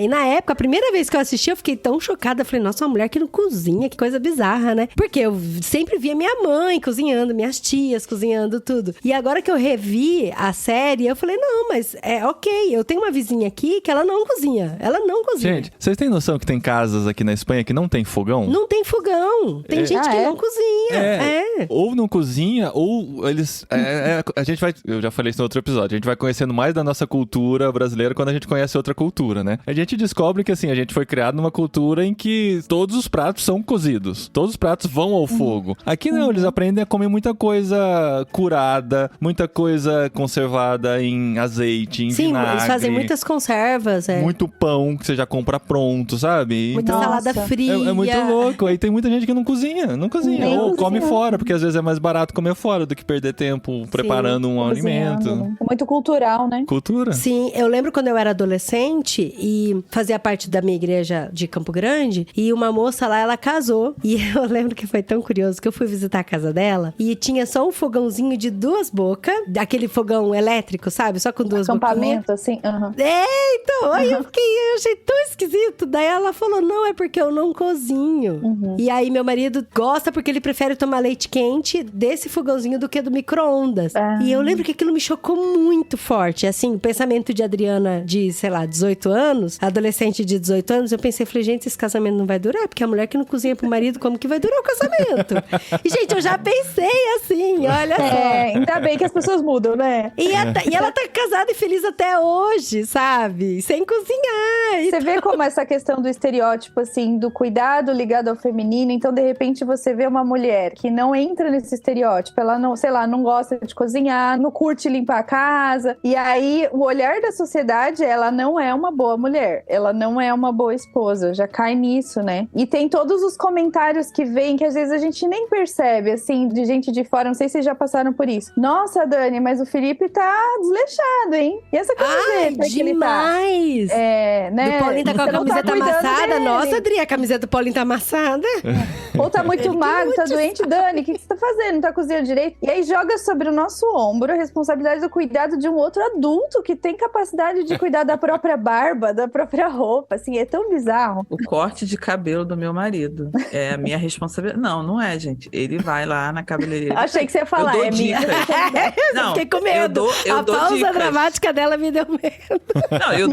E na época, a primeira vez que eu assisti, eu fiquei tão chocada. Eu falei, nossa, uma mulher que não cozinha, que coisa bizarra, né? Porque eu sempre via minha mãe cozinhando, minhas tias cozinhando, tudo. E agora que eu revi a série, eu falei, não, mas é ok. Eu tenho uma vizinha aqui que ela não cozinha. Ela não cozinha. Gente, vocês têm noção que tem casas aqui na Espanha que não tem fogão? Não tem fogão. Tem gente que não cozinha. Ou não cozinha, ou eles... a gente vai... Eu já falei isso no outro episódio. A gente vai conhecendo mais da nossa cultura brasileira quando a gente conhece outra cultura, né? A gente descobre que, assim, a gente foi criado numa cultura em que todos os pratos são cozidos. Todos os pratos vão ao fogo. Aqui não, eles aprendem a comer muita coisa curada, muita coisa conservada em azeite, em vinagre. Sim, eles fazem muitas conservas. Muito pão que você já compra pronto, sabe? Muita salada fria. É muito louco. Aí tem muita gente que não cozinha. Ou come fora, porque às vezes é mais barato comer fora do que perder tempo preparando um alimento. Né? Muito cultural, né? Cultura. Sim, eu lembro quando eu era adolescente e fazia parte da minha igreja de Campo Grande, e uma moça lá, ela casou. E eu lembro que foi tão curioso que eu fui visitar a casa dela e tinha só um fogãozinho de 2 bocas, aquele fogão elétrico, sabe? Só com 2 boquinhas. Acampamento, assim. Então, aí eu achei tão esquisito. Daí ela falou, não, é porque eu não cozinho. E aí meu marido gosta porque ele prefere tomar leite quente desse fogãozinho do que do micro-ondas. E eu lembro que aquilo me chocou muito forte. Assim, o pensamento de Adriana de, sei lá, 18 anos, adolescente de 18 anos, eu pensei, falei, gente, esse casamento não vai durar, porque a mulher que não cozinha pro marido, como que vai durar o casamento? E, gente, eu já pensei assim, olha só. Ainda bem que as pessoas mudam, né? E ela tá casada e feliz até hoje, sabe? Sem cozinhar. Você vê como essa questão do estereótipo, assim, do cuidado ligado ao feminino, então, de repente, você vê uma mulher que não entra nesse estereótipo, ela não, sei lá, não gosta de cozinhar, não curte limpar a casa, e aí o olhar da sociedade, ela não é uma boa mulher, ela não é uma boa esposa, já cai nisso, né? E tem todos os comentários que vêm, que às vezes a gente nem percebe, assim, de gente de fora, não sei se vocês já passaram por isso. Nossa, Dani, mas o Felipe tá desleixado, hein? E essa camiseta que ele tá? Demais! Né? Do Paulinho tá com a camiseta amassada. Dele. Nossa, Adri, a camiseta do Paulinho tá amassada. Ou tá muito magro, tá doente. Dani, o que você tá fazendo? Não tá cozinhando direito? E aí joga sobre o nosso ombro a responsabilidade do cuidado de um outro adulto que tem capacidade de cuidar da própria barba, da própria roupa. Assim, é tão bizarro. O corte de cabelo do meu marido é a minha responsabilidade. Não é, gente. Ele vai lá na cabeleireira. Achei que você ia falar, eu dou dicas. Não, fiquei com medo. Eu dou pausa dicas. dramática dela me deu medo. Não, eu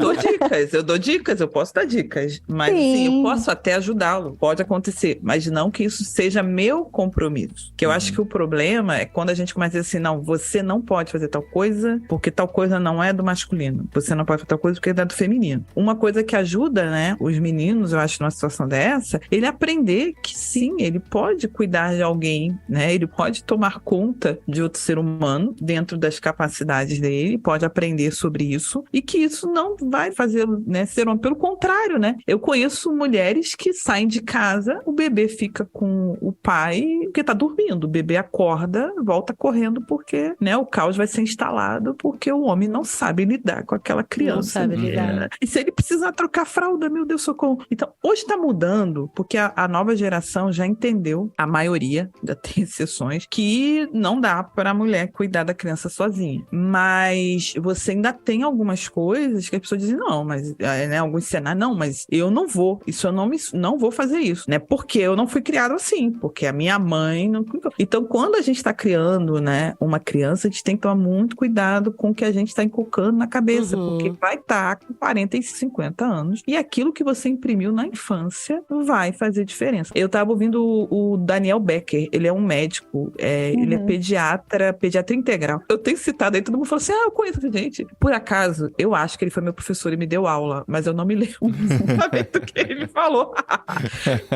dou dicas, eu posso dar dicas. Mas assim, eu posso até ajudá-lo. Pode acontecer. Mas não que isso seja meu compromisso. Que eu acho que o problema é quando a gente começa a dizer assim, não, você não pode fazer tal coisa porque tal coisa não é do masculino. Você não pode fazer tal coisa porque é do feminino. Uma coisa que ajuda, né, os meninos, eu acho, numa situação dessa, ele aprender que sim, ele pode cuidar de alguém, né? Ele pode tomar conta de outro ser humano dentro das capacidades dele, pode aprender sobre isso e que isso não vai fazer, né, ser homem. Pelo contrário, né? Eu conheço mulheres que saem de casa, o bebê fica com o pai porque tá dormindo, o bebê acorda, volta correndo porque, né, o caos vai ser instalado porque o homem não sabe lidar com aquela criança. Não sabe lidar. E se ele precisar trocar fralda, meu Deus, socorro. Então, hoje tá mudando porque a nova geração já entendeu, a maioria, ainda tem exceções, que não dá para a mulher cuidar da criança sozinha. Mas você ainda tem algumas coisas que as pessoas dizem, não, mas, né, alguns cenários, não, mas eu não vou, isso eu não vou fazer isso, né, porque eu não fui criado assim, porque a minha mãe não cuidou. Então, quando a gente tá criando, né, uma criança, a gente tem que tomar muito cuidado com o que a gente tá inculcando na cabeça, porque vai estar com 40 e 50 anos, e aquilo que você imprimiu na infância vai fazer diferença. Eu tava ouvindo o Daniel Becker, ele é um médico, ele é pediatra integral. Eu tenho citado aí, todo mundo fala assim, eu conheço essa gente. Por acaso, eu acho que ele foi meu professor e me deu aula, mas eu não me lembro exatamente do que ele falou.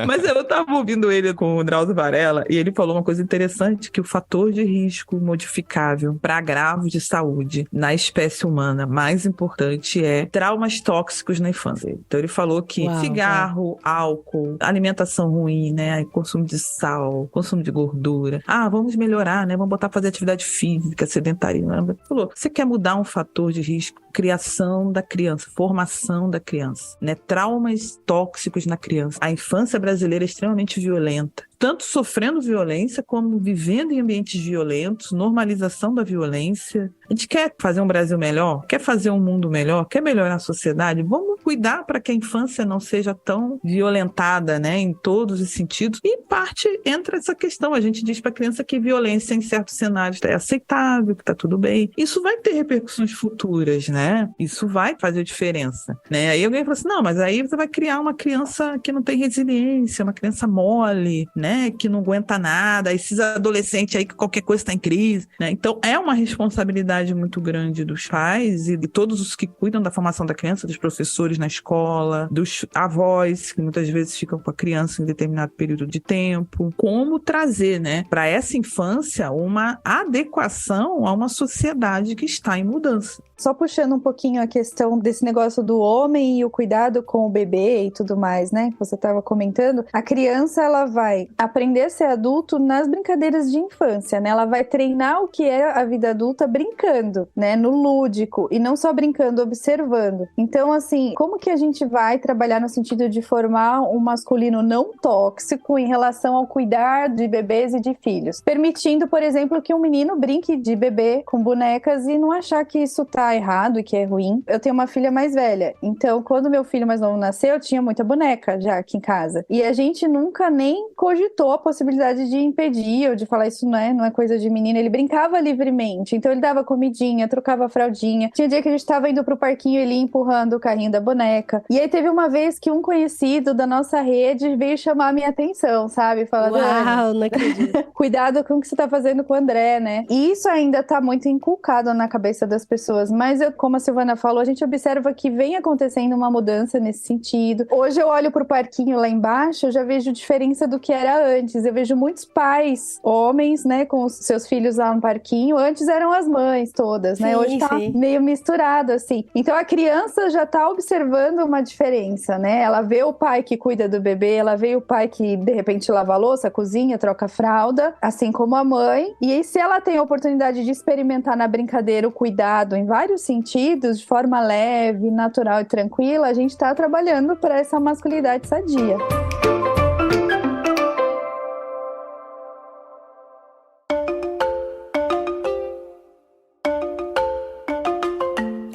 Mas eu tava ouvindo ele com o Drauzio Varela e ele falou uma coisa interessante, que o fator de risco modificável para agravos de saúde na espécie humana mais importante é traumas tóxicos na infância. Então ele falou que cigarro, álcool, alimentação ruim, né, consumo de sal, consumo de gordura. Vamos melhorar, né, vamos botar pra fazer atividade física, sedentarismo. Ele falou, você quer mudar um fator de risco criação da criança, formação da criança, né? Traumas tóxicos na criança. A infância brasileira é extremamente violenta, tanto sofrendo violência como vivendo em ambientes violentos, normalização da violência. A gente quer fazer um Brasil melhor, quer fazer um mundo melhor, quer melhorar a sociedade. Vamos cuidar para que a infância não seja tão violentada, né, em todos os sentidos. E em parte entra essa questão. A gente diz para a criança que violência em certos cenários é aceitável, que está tudo bem. Isso vai ter repercussões futuras, né? Isso vai fazer diferença, né? Aí alguém fala assim, não, mas aí você vai criar uma criança que não tem resiliência, uma criança mole, né, que não aguenta nada, esses adolescentes aí que qualquer coisa está em crise, né? Então é uma responsabilidade muito grande dos pais e de todos os que cuidam da formação da criança, dos professores na escola, dos avós que muitas vezes ficam com a criança em determinado período de tempo. Como trazer, né, para essa infância uma adequação a uma sociedade que está em mudança. Só puxando um pouquinho a questão desse negócio do homem e o cuidado com o bebê e tudo mais, né, que você estava comentando, a criança, ela vai aprender a ser adulto nas brincadeiras de infância, né, ela vai treinar o que é a vida adulta brincando, né, no lúdico, e não só brincando, observando. Então, assim, como que a gente vai trabalhar no sentido de formar um masculino não tóxico em relação ao cuidar de bebês e de filhos? Permitindo, por exemplo, que um menino brinque de bebê com bonecas e não achar que isso tá errado e que é ruim. Eu tenho uma filha mais velha, então quando meu filho mais novo nasceu, eu tinha muita boneca já aqui em casa. E a gente nunca nem cogitou a possibilidade de impedir ou de falar isso não é coisa de menino. Ele brincava livremente, então ele dava comidinha, trocava fraldinha. Tinha dia que a gente tava indo pro parquinho e ele ia empurrando o carrinho da boneca. E aí teve uma vez que um conhecido da nossa rede veio chamar a minha atenção, sabe? Falando, uau, não acredito. Cuidado com o que você tá fazendo com o André, né? E isso ainda tá muito inculcado na cabeça das pessoas. Mas, como a Silvana falou, a gente observa que vem acontecendo uma mudança nesse sentido. Hoje eu olho pro parquinho lá embaixo, eu já vejo diferença do que era antes. Eu vejo muitos pais, homens, né, com os seus filhos lá no parquinho. Antes eram as mães todas, né? Sim, hoje tá meio misturado, assim. Então a criança já tá observando uma diferença, né? Ela vê o pai que cuida do bebê, ela vê o pai que, de repente, lava a louça, cozinha, troca a fralda, assim como a mãe. E aí, se ela tem a oportunidade de experimentar na brincadeira o cuidado em vários sentidos, de forma leve, natural e tranquila, a gente tá trabalhando para essa masculinidade sadia.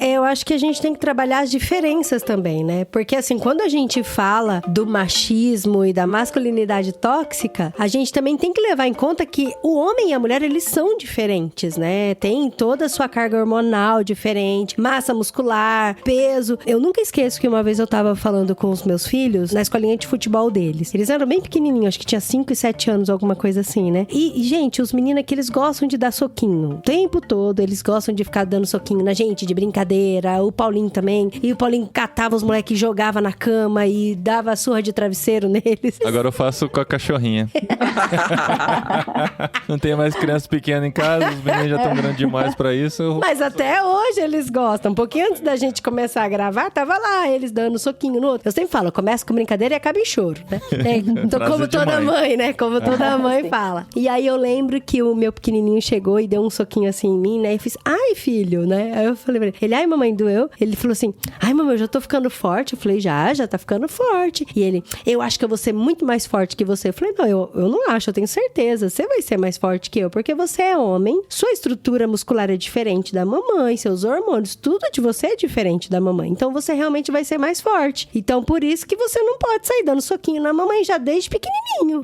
Eu acho que a gente tem que trabalhar as diferenças também, né? Porque assim, quando a gente fala do machismo e da masculinidade tóxica, a gente também tem que levar em conta que o homem e a mulher, eles são diferentes, né? Tem toda a sua carga hormonal diferente, massa muscular, peso. Eu nunca esqueço que uma vez eu tava falando com os meus filhos na escolinha de futebol deles. Eles eram bem pequenininhos, acho que tinha 5 e 7 anos, alguma coisa assim, né? E gente, os meninos aqui, eles gostam de dar soquinho. O tempo todo, eles gostam de ficar dando soquinho na gente, de brincadeira. O Paulinho também. E o Paulinho catava os moleques e jogava na cama e dava surra de travesseiro neles. Agora eu faço com a cachorrinha. Não tem mais crianças pequenas em casa, os meninos já estão grandes demais pra isso. Mas até hoje eles gostam. Um pouquinho antes da gente começar a gravar, tava lá eles dando soquinho no outro. Eu sempre falo, começa com brincadeira e acaba em choro, né? Então, como toda mãe, né? Como toda mãe fala. E aí eu lembro que o meu pequenininho chegou e deu um soquinho assim em mim, né? E fiz, ai filho, né? Aí eu falei pra ele, ai mamãe, doeu? Ele falou assim, ai mamãe, eu já tô ficando forte. Eu falei, já tá ficando forte. E ele, eu acho que eu vou ser muito mais forte que você. Eu falei, não, eu não acho, eu tenho certeza. Você vai ser mais forte que eu, porque você é homem, sua estrutura muscular é diferente da mamãe, seus hormônios, tudo de você é diferente da mamãe. Então você realmente vai ser mais forte. Então por isso que você não pode sair dando soquinho na mamãe já desde pequenininho,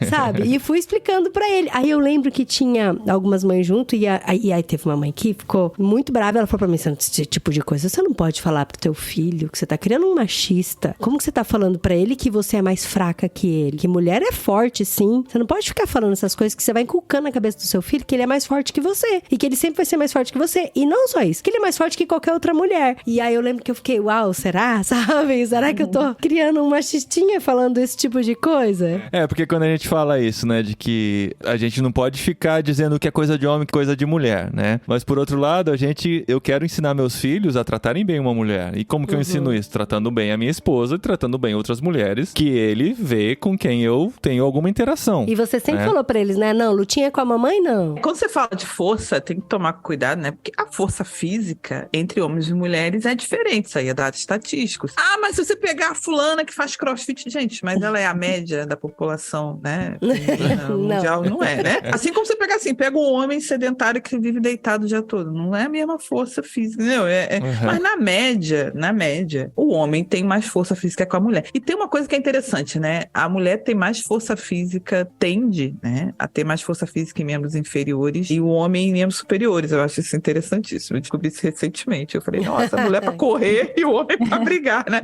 sabe? E fui explicando pra ele. Aí eu lembro que tinha algumas mães junto e aí teve uma mãe que ficou muito brava. Ela falou pra mim, esse tipo de coisa você não pode falar pro teu filho, que você tá criando um machista. Como que você tá falando pra ele que você é mais fraca que ele? Que mulher é forte, sim. Você não pode ficar falando essas coisas que você vai inculcando na cabeça do seu filho que ele é mais forte que você. E que ele sempre vai ser mais forte que você. E não só isso, que ele é mais forte que qualquer outra mulher. E aí eu lembro que eu fiquei, uau, será? Sabe? Será que eu tô criando um machistinha falando esse tipo de coisa? É, porque quando a gente fala isso, né, de que a gente não pode ficar dizendo que é coisa de homem, que é coisa de mulher, né? Mas por outro lado, eu quero ensinar meus filhos filhos a tratarem bem uma mulher. E como que eu ensino isso? Tratando bem a minha esposa e tratando bem outras mulheres que ele vê com quem eu tenho alguma interação. E você sempre falou pra eles, né? Não, lutinha com a mamãe, não. Quando você fala de força, tem que tomar cuidado, né? Porque a força física entre homens e mulheres é diferente. Isso aí é dados estatísticos. Ah, mas se você pegar a fulana que faz crossfit, gente, mas ela é a média da população, né? Mundial, não é, né? Assim como você pegar assim, pega um homem sedentário que vive deitado o dia todo. Não é a mesma força física, entendeu? Mas na média, o homem tem mais força física que a mulher. E tem uma coisa que é interessante, né? A mulher tem mais força física, tende, né, a ter mais força física em membros inferiores e o homem em membros superiores. Eu acho isso interessantíssimo. Eu descobri isso recentemente. Eu falei, nossa, a mulher pra correr e o homem pra brigar, né?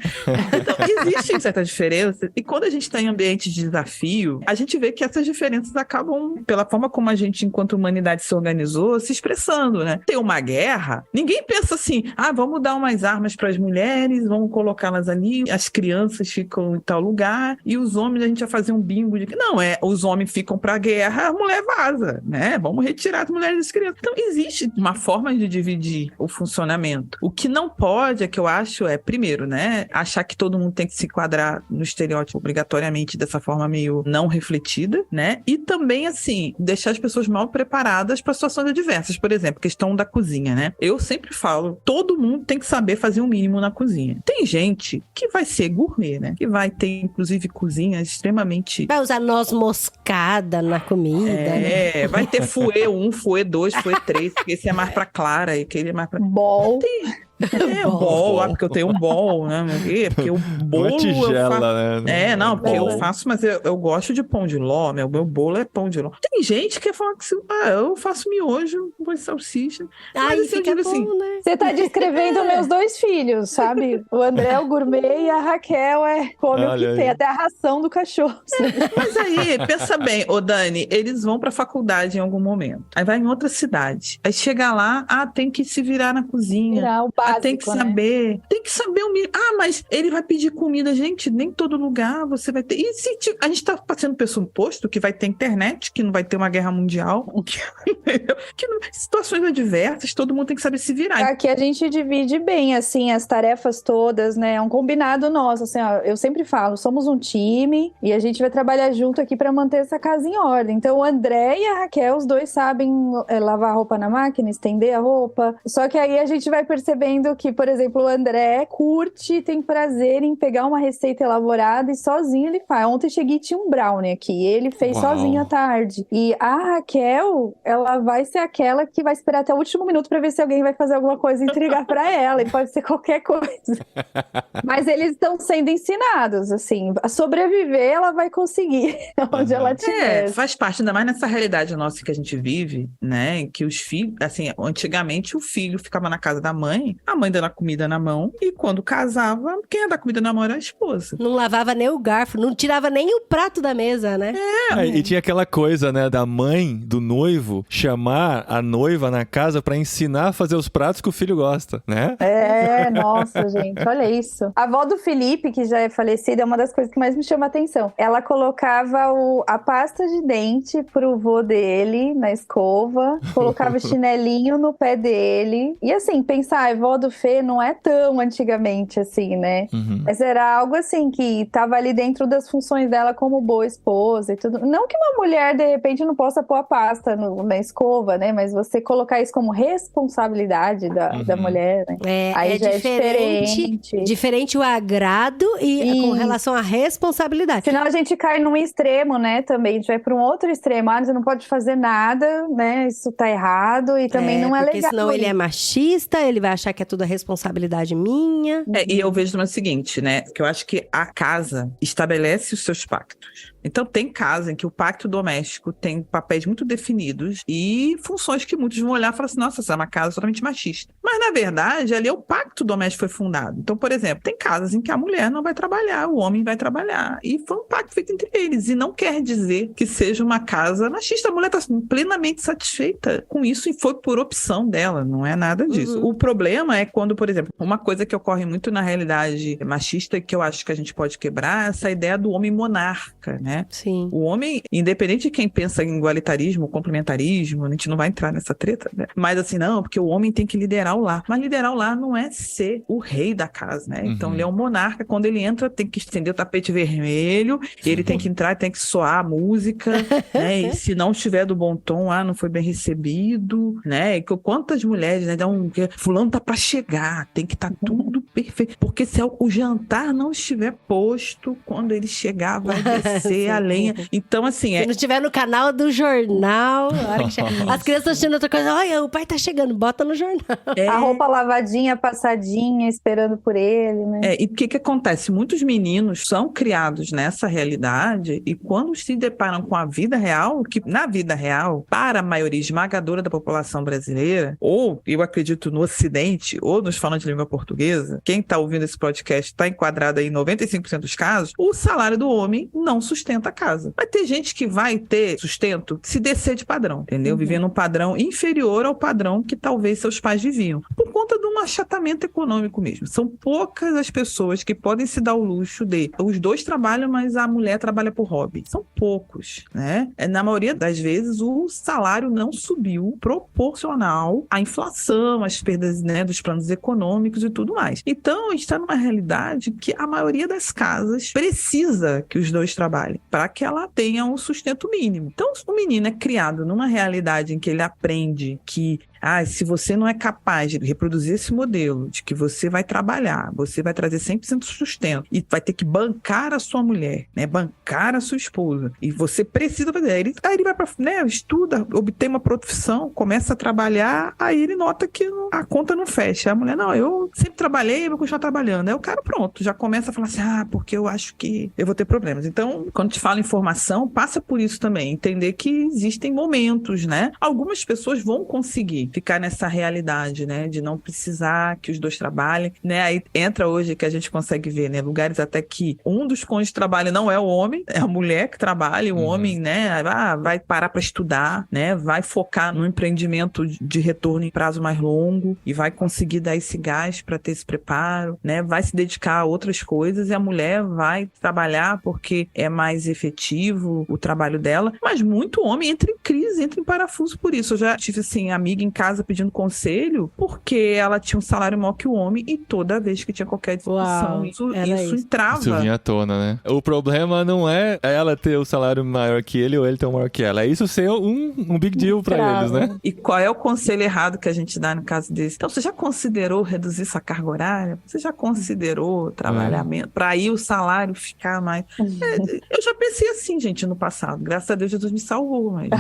Então, existe certa diferença. E quando a gente está em ambientes de desafio, a gente vê que essas diferenças acabam, pela forma como a gente, enquanto humanidade, se organizou, se expressando, né? Tem uma guerra, ninguém pensa assim, vamos dar umas armas para as mulheres, vamos colocá-las ali, as crianças ficam em tal lugar e os homens, a gente vai fazer um bingo de... Não, os homens ficam para a guerra, a mulher vaza, né? Vamos retirar as mulheres das crianças. Então, existe uma forma de dividir o funcionamento. O que não pode, que eu acho, primeiro, né? Achar que todo mundo tem que se enquadrar no estereótipo obrigatoriamente dessa forma meio não refletida, né? E também, assim, deixar as pessoas mal preparadas para situações adversas. Por exemplo, questão da cozinha, né? Eu sempre falo, todo mundo tem que saber fazer um mínimo na cozinha. Tem gente que vai ser gourmet, né? Que vai ter, inclusive, cozinhas extremamente... Vai usar noz moscada na comida, né? Vai ter fouet 1, fouet 2, fouet 3, porque esse é mais pra clara e aquele é mais pra... Bol. Bol, porque eu tenho um bol, né? Porque o bolo. Uma tigela, né? Não, porque eu faço, mas eu gosto de pão de ló, meu bolo é pão de ló. Tem gente que fala que eu faço miojo com salsicha. Mas assim, fica bom, assim, né? Você tá descrevendo meus dois filhos, sabe? O André é o gourmet e a Raquel come o que tem, até a ração do cachorro. Mas aí, pensa bem, Dani, eles vão pra faculdade em algum momento. Aí vai em outra cidade. Aí chega lá, tem que se virar na cozinha. Virar o básico, tem que saber, né? Tem que saber o mínimo. mas ele vai pedir comida, gente, nem todo lugar você vai ter. E se a gente tá passando pressuposto que vai ter internet, que não vai ter uma guerra mundial, situações adversas, todo mundo tem que saber se virar. Aqui a gente divide bem, assim, as tarefas todas, né? É um combinado nosso, assim, eu sempre falo, somos um time e a gente vai trabalhar junto aqui pra manter essa casa em ordem. Então o André e a Raquel, os dois sabem lavar a roupa na máquina, estender a roupa. Só que aí a gente vai percebendo que, por exemplo, o André tem prazer em pegar uma receita elaborada e sozinho ele faz. Ontem cheguei e tinha um brownie aqui, ele fez sozinho à tarde. E a Raquel, ela vai ser aquela que vai esperar até o último minuto pra ver se alguém vai fazer alguma coisa e entregar pra ela, e pode ser qualquer coisa. Mas eles estão sendo ensinados, assim, a sobreviver ela vai conseguir, onde ela estiver. Faz parte, ainda mais nessa realidade nossa que a gente vive, né, que os filhos, assim, antigamente o filho ficava na casa da mãe, a mãe dando a comida na mão, e quando casava, quem ia dar comida na mão era a esposa. Não lavava nem o garfo, não tirava nem o prato da mesa, né? E tinha aquela coisa, né, da mãe do noivo chamar a noiva na casa pra ensinar a fazer os pratos que o filho gosta, né? Nossa, gente, olha isso. A avó do Felipe, que já é falecida, é uma das coisas que mais me chama a atenção. Ela colocava a pasta de dente pro vô dele na escova, colocava o chinelinho no pé dele, e assim, pensar, a avó do Fê não é tão antigamente assim, né? Mas era algo assim, que tava ali dentro das funções dela como boa esposa e tudo. Não que uma mulher, de repente, não possa pôr a pasta na escova, né? Mas você colocar isso como responsabilidade da mulher, né? Aí já diferente. Diferente o agrado e com relação à responsabilidade. Senão a gente cai num extremo, né? Também a gente vai para um outro extremo. Você não pode fazer nada, né? Isso tá errado e também não é legal. Porque senão ele é machista, ele vai achar que é tudo a responsabilidade minha. E eu vejo o seguinte, né? Que eu acho que a casa estabelece os seus pactos. Então, tem casa em que o pacto doméstico tem papéis muito definidos e funções que muitos vão olhar e falar assim, nossa, essa é uma casa totalmente machista. Mas, na verdade, ali o pacto doméstico foi fundado. Então, por exemplo, tem casas em que a mulher não vai trabalhar, o homem vai trabalhar. E foi um pacto feito entre eles. E não quer dizer que seja uma casa machista. A mulher está plenamente satisfeita com isso e foi por opção dela, não é nada disso. O problema é quando, por exemplo, uma coisa que ocorre muito na realidade machista que eu acho que a gente pode quebrar é essa ideia do homem monarca, né? Sim. O homem, independente de quem pensa em igualitarismo, complementarismo, a gente não vai entrar nessa treta, né? Mas assim, não, porque o homem tem que liderar o lar. Mas liderar o lar não é ser o rei da casa, né? Então ele é um monarca, quando ele entra tem que estender o tapete vermelho, ele tem que entrar, tem que soar a música, né? E se não estiver do bom tom, não foi bem recebido, né? E quantas mulheres, né? Fulano tá pra chegar, tem que estar tudo perfeito, porque se o jantar não estiver posto, quando ele chegar vai descer a lenha. Então assim, se não estiver no canal do jornal, a hora que as crianças estão assistindo outra coisa, olha, o pai tá chegando, bota no jornal. A roupa lavadinha, passadinha, esperando por ele, né? E o que acontece? Muitos meninos são criados nessa realidade e quando se deparam com a vida real, que na vida real, para a maioria esmagadora da população brasileira, ou eu acredito no Ocidente, ou nos falantes de língua portuguesa, quem está ouvindo esse podcast está enquadrado aí em 95% dos casos, o salário do homem não sustenta a casa. Vai ter gente que vai ter sustento se descer de padrão, entendeu? Vivendo um padrão inferior ao padrão que talvez seus pais viviam, por conta de um achatamento econômico mesmo. São poucas as pessoas que podem se dar o luxo de os dois trabalham, mas a mulher trabalha por hobby. São poucos, né? Na maioria das vezes, o salário não subiu proporcional à inflação, às perdas, né, dos planos econômicos e tudo mais. Então, a gente está numa realidade que a maioria das casas precisa que os dois trabalhem para que ela tenha um sustento mínimo. Então, o menino é criado numa realidade em que ele aprende que se você não é capaz de reproduzir esse modelo, de que você vai trabalhar, você vai trazer 100% de sustento e vai ter que bancar a sua mulher, né, bancar a sua esposa, e você precisa fazer. Aí ele vai para, né, estuda, obtém uma profissão, começa a trabalhar, aí ele nota que a conta não fecha. A mulher, não, eu sempre trabalhei, eu vou continuar trabalhando. Aí o cara, pronto, já começa a falar assim, porque eu acho que eu vou ter problemas. Então, quando te fala em formação, passa por isso também, entender que existem momentos, né? Algumas pessoas vão conseguir ficar nessa realidade, né, de não precisar que os dois trabalhem, né, aí entra hoje que a gente consegue ver, né, lugares até que um dos cônjuges trabalha não é o homem, é a mulher que trabalha, e o homem, né, vai parar para estudar, né, vai focar no empreendimento de retorno em prazo mais longo e vai conseguir dar esse gás para ter esse preparo, né, vai se dedicar a outras coisas e a mulher vai trabalhar porque é mais efetivo o trabalho dela, mas muito homem entra em crise, entra em parafuso por isso. Eu já tive, assim, amiga em casa pedindo conselho porque ela tinha um salário maior que o homem e toda vez que tinha qualquer discussão, isso entrava. Isso vinha à tona, né? O problema não é ela ter o salário maior que ele ou ele ter o maior que ela. É isso ser um big deal pra eles, né? E qual é o conselho errado que a gente dá no caso desse? Então, você já considerou reduzir sua carga horária? Você já considerou trabalhar menos? Pra aí o salário ficar mais... eu já pensei assim, gente, no passado. Graças a Deus, Jesus me salvou, mas...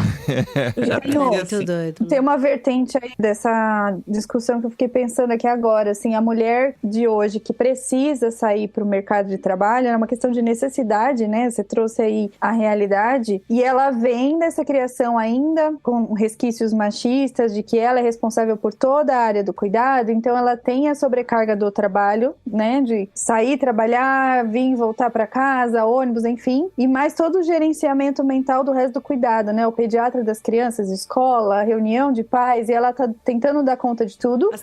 eu já pensei assim. Doido. Tem uma vertente aí dessa discussão que eu fiquei pensando aqui agora, assim, a mulher de hoje que precisa sair para o mercado de trabalho é uma questão de necessidade, né? Você trouxe aí a realidade e ela vem dessa criação ainda com resquícios machistas de que ela é responsável por toda a área do cuidado, então ela tem a sobrecarga do trabalho, né? De sair, trabalhar, vir, voltar para casa, ônibus, enfim, e mais todo o gerenciamento mental do resto do cuidado, né? O pediatra das crianças, escola, reunião de pais, e ela tá tentando dar conta de tudo. Das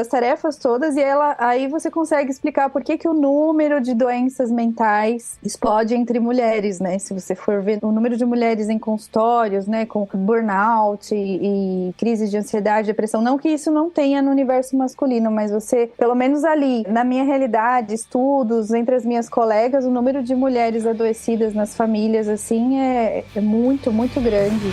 tarefas todas, e aí você consegue explicar por que o número de doenças mentais explode entre mulheres, né? Se você for ver o número de mulheres em consultórios, né, com burnout e crises de ansiedade, depressão, não que isso não tenha no universo masculino, mas você, pelo menos ali, na minha realidade, estudos, entre as minhas colegas, o número de mulheres adoecidas nas famílias, assim, é muito, muito grande.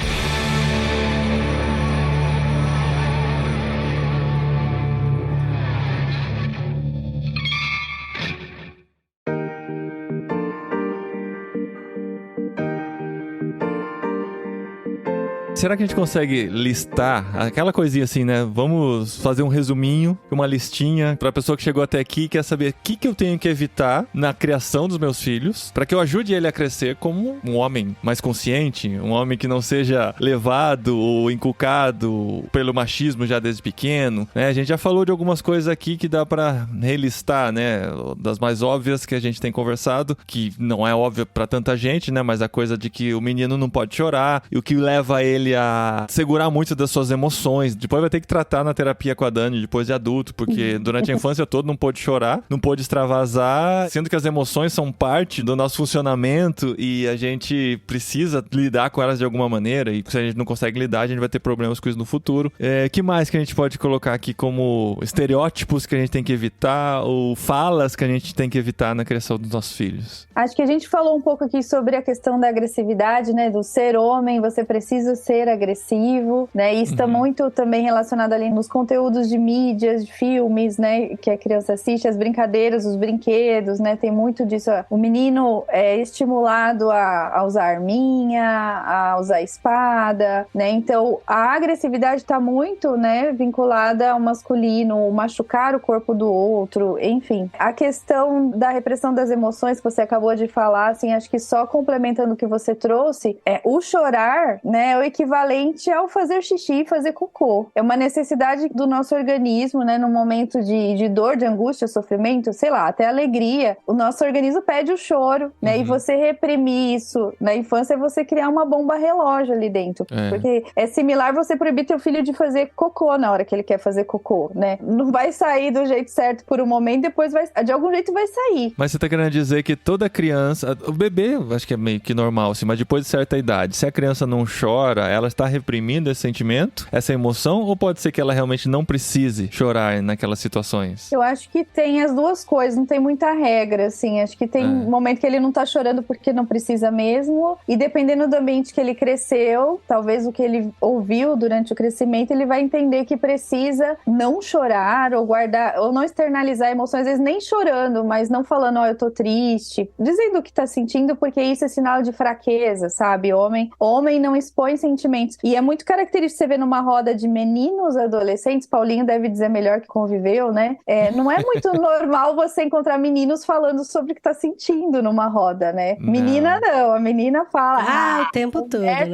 Será que a gente consegue listar aquela coisinha assim, né? Vamos fazer um resuminho, uma listinha pra pessoa que chegou até aqui e quer saber o que eu tenho que evitar na criação dos meus filhos pra que eu ajude ele a crescer como um homem mais consciente, um homem que não seja levado ou inculcado pelo machismo já desde pequeno, né? A gente já falou de algumas coisas aqui que dá pra relistar, né? Das mais óbvias que a gente tem conversado, que não é óbvio pra tanta gente, né? Mas a coisa de que o menino não pode chorar e o que leva ele ele a segurar muito das suas emoções. Depois vai ter que tratar na terapia com a Dani, depois de adulto, porque durante a infância toda não pôde chorar, não pôde extravasar, sendo que as emoções são parte do nosso funcionamento e a gente precisa lidar com elas de alguma maneira, e se a gente não consegue lidar, a gente vai ter problemas com isso no futuro. Que mais que a gente pode colocar aqui como estereótipos que a gente tem que evitar, ou falas que a gente tem que evitar na criação dos nossos filhos? Acho que a gente falou um pouco aqui sobre a questão da agressividade, né? Do ser homem, você precisa ser agressivo, né? E isso está muito também relacionado ali nos conteúdos de mídias, de filmes, né? Que a criança assiste, as brincadeiras, os brinquedos, né? Tem muito disso. O menino é estimulado a usar arminha, a usar espada, né? Então, a agressividade está muito, né? Vinculada ao masculino, machucar o corpo do outro, enfim. A questão da repressão das emoções que você acabou de falar, assim, acho que só complementando o que você trouxe, o chorar, né, é o equivalente ao fazer xixi e fazer cocô. É uma necessidade do nosso organismo, né, no momento de dor, de angústia, sofrimento, sei lá, até alegria. O nosso organismo pede o choro, né, e você reprimir isso na infância é você criar uma bomba relógio ali dentro. Porque é similar você proibir teu filho de fazer cocô na hora que ele quer fazer cocô, né? Não vai sair do jeito certo por um momento, depois de algum jeito vai sair. Mas você tá querendo dizer que toda criança, o bebê, acho que é meio que normal, assim, mas depois de certa idade, se a criança não chora, ela está reprimindo esse sentimento, essa emoção, ou pode ser que ela realmente não precise chorar naquelas situações? Eu acho que tem as duas coisas, não tem muita regra, assim, acho que tem um momento que ele não tá chorando porque não precisa mesmo, e dependendo do ambiente que ele cresceu, talvez o que ele ouviu durante o crescimento, ele vai entender que precisa não chorar, ou guardar, ou não externalizar emoções, às vezes nem chorando, mas não falando, eu tô triste, dizendo o que tá sentindo, porque isso é sinal de fraqueza, sabe? Homem não expõe sentimentos. E é muito característico você ver numa roda de meninos adolescentes, Paulinho deve dizer melhor que conviveu, né? Não é muito normal você encontrar meninos falando sobre o que tá sentindo numa roda, né? Não. Menina não, a menina fala... o tempo todo, né?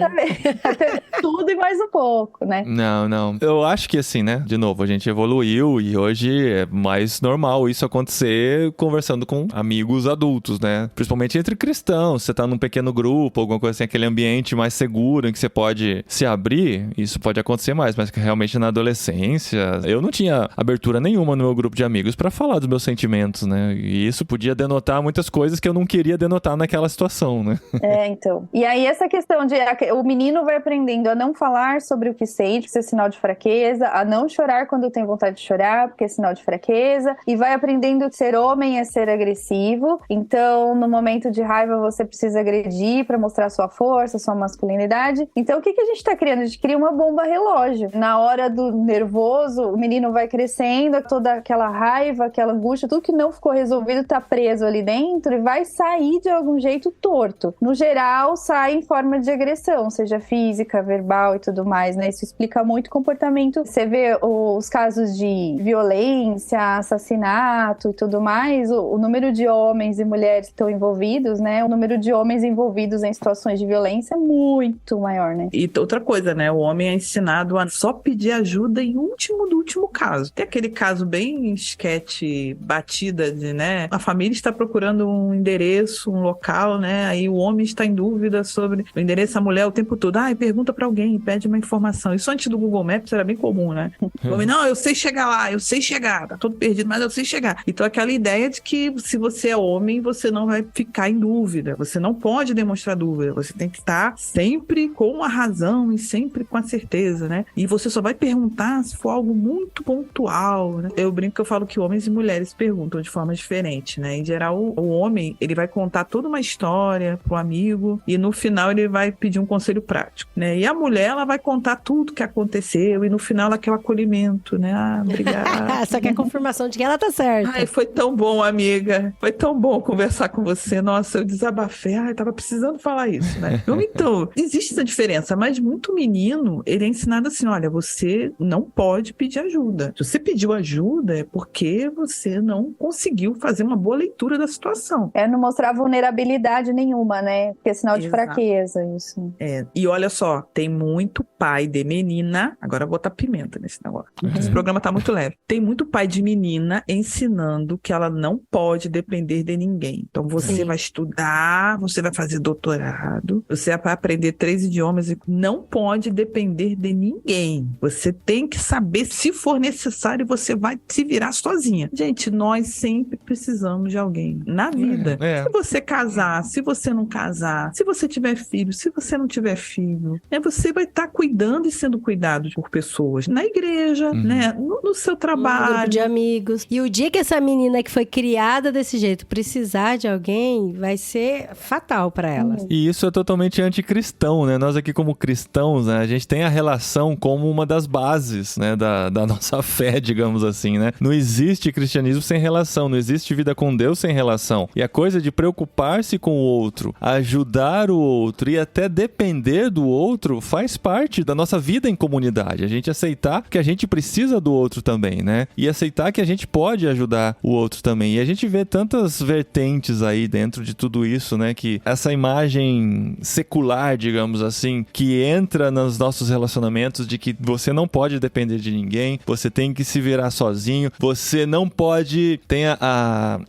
Tudo e mais um pouco, né? Não. Eu acho que assim, né? De novo, a gente evoluiu e hoje é mais normal isso acontecer conversando com amigos adultos, né? Principalmente entre cristãos. Você tá num pequeno grupo, alguma coisa assim, aquele ambiente mais seguro em que você pode se abrir, isso pode acontecer mais, mas que realmente na adolescência, eu não tinha abertura nenhuma no meu grupo de amigos pra falar dos meus sentimentos, né? E isso podia denotar muitas coisas que eu não queria denotar naquela situação, né? Então. E aí essa questão de o menino vai aprendendo a não falar sobre o que sente, porque é sinal de fraqueza, a não chorar quando tem vontade de chorar, porque é sinal de fraqueza, e vai aprendendo que ser homem é ser agressivo. Então, no momento de raiva, você precisa agredir pra mostrar sua força, sua masculinidade. Então, o que a gente tá criando? A gente cria uma bomba relógio. Na hora do nervoso, o menino vai crescendo, toda aquela raiva, aquela angústia, tudo que não ficou resolvido tá preso ali dentro e vai sair de algum jeito torto. No geral, sai em forma de agressão, seja física, verbal e tudo mais, né? Isso explica muito o comportamento. Você vê os casos de violência, assassinato e tudo mais, o número de homens e mulheres que estão envolvidos, né? O número de homens envolvidos em situações de violência é muito maior, né? E outra coisa, né? O homem é ensinado a só pedir ajuda em último caso. Tem aquele caso bem esquete, batida de, né? A família está procurando um endereço, um local, né? Aí o homem está em dúvida sobre o endereço, a mulher o tempo todo, pergunta pra alguém, pede uma informação. Isso antes do Google Maps era bem comum, né? O homem, não, eu sei chegar lá, eu sei chegar, tá todo perdido, mas eu sei chegar. Então aquela ideia de que se você é homem, você não vai ficar em dúvida, você não pode demonstrar dúvida, você tem que estar sempre com a razão e sempre com a certeza, né? E você só vai perguntar se for algo muito pontual, né? Eu brinco que eu falo que homens e mulheres perguntam de forma diferente, né? Em geral, o homem, ele vai contar toda uma história pro amigo e no final ele vai pedir um conselho prático, né? E a mulher, ela vai contar tudo que aconteceu e no final ela quer o acolhimento, né? Obrigada. Só quer a confirmação de que ela tá certa. Foi tão bom, amiga. Foi tão bom conversar com você. Nossa, eu desabafei. Tava precisando falar isso, né? Então, existe essa diferença, mas muito menino, ele é ensinado assim, olha, você não pode pedir ajuda. Se você pediu ajuda, é porque você não conseguiu fazer uma boa leitura da situação. Não mostrar vulnerabilidade nenhuma, né? Porque é sinal de fraqueza, isso. E olha só, tem muito pai de menina, agora eu vou botar pimenta nesse negócio. Esse programa tá muito leve. Tem muito pai de menina ensinando que ela não pode depender de ninguém. Então você vai estudar, você vai fazer doutorado, você vai aprender 3 idiomas e não pode depender de ninguém. Você tem que saber, se for necessário, você vai se virar sozinha. Gente, nós sempre precisamos de alguém na vida. Se você casar, se você não casar, se você tiver filho, se você não tiver filho, você vai estar cuidando e sendo cuidado por pessoas na igreja, né? No seu trabalho. Um grupo de amigos. E o dia que essa menina que foi criada desse jeito precisar de alguém, vai ser fatal pra ela. E isso é totalmente anticristão, né? Nós aqui como cristãos, né, a gente tem a relação como uma das bases, né, da nossa fé, digamos assim, né? Não existe cristianismo sem relação, não existe vida com Deus sem relação. E a coisa de preocupar-se com o outro, ajudar o outro e até depender do outro faz parte da nossa vida em comunidade. A gente aceitar que a gente precisa do outro também, né? E aceitar que a gente pode ajudar o outro também. E a gente vê tantas vertentes aí dentro de tudo isso, né? Que essa imagem secular, digamos assim, que entra nos nossos relacionamentos de que você não pode depender de ninguém, você tem que se virar sozinho, você não pode... Tem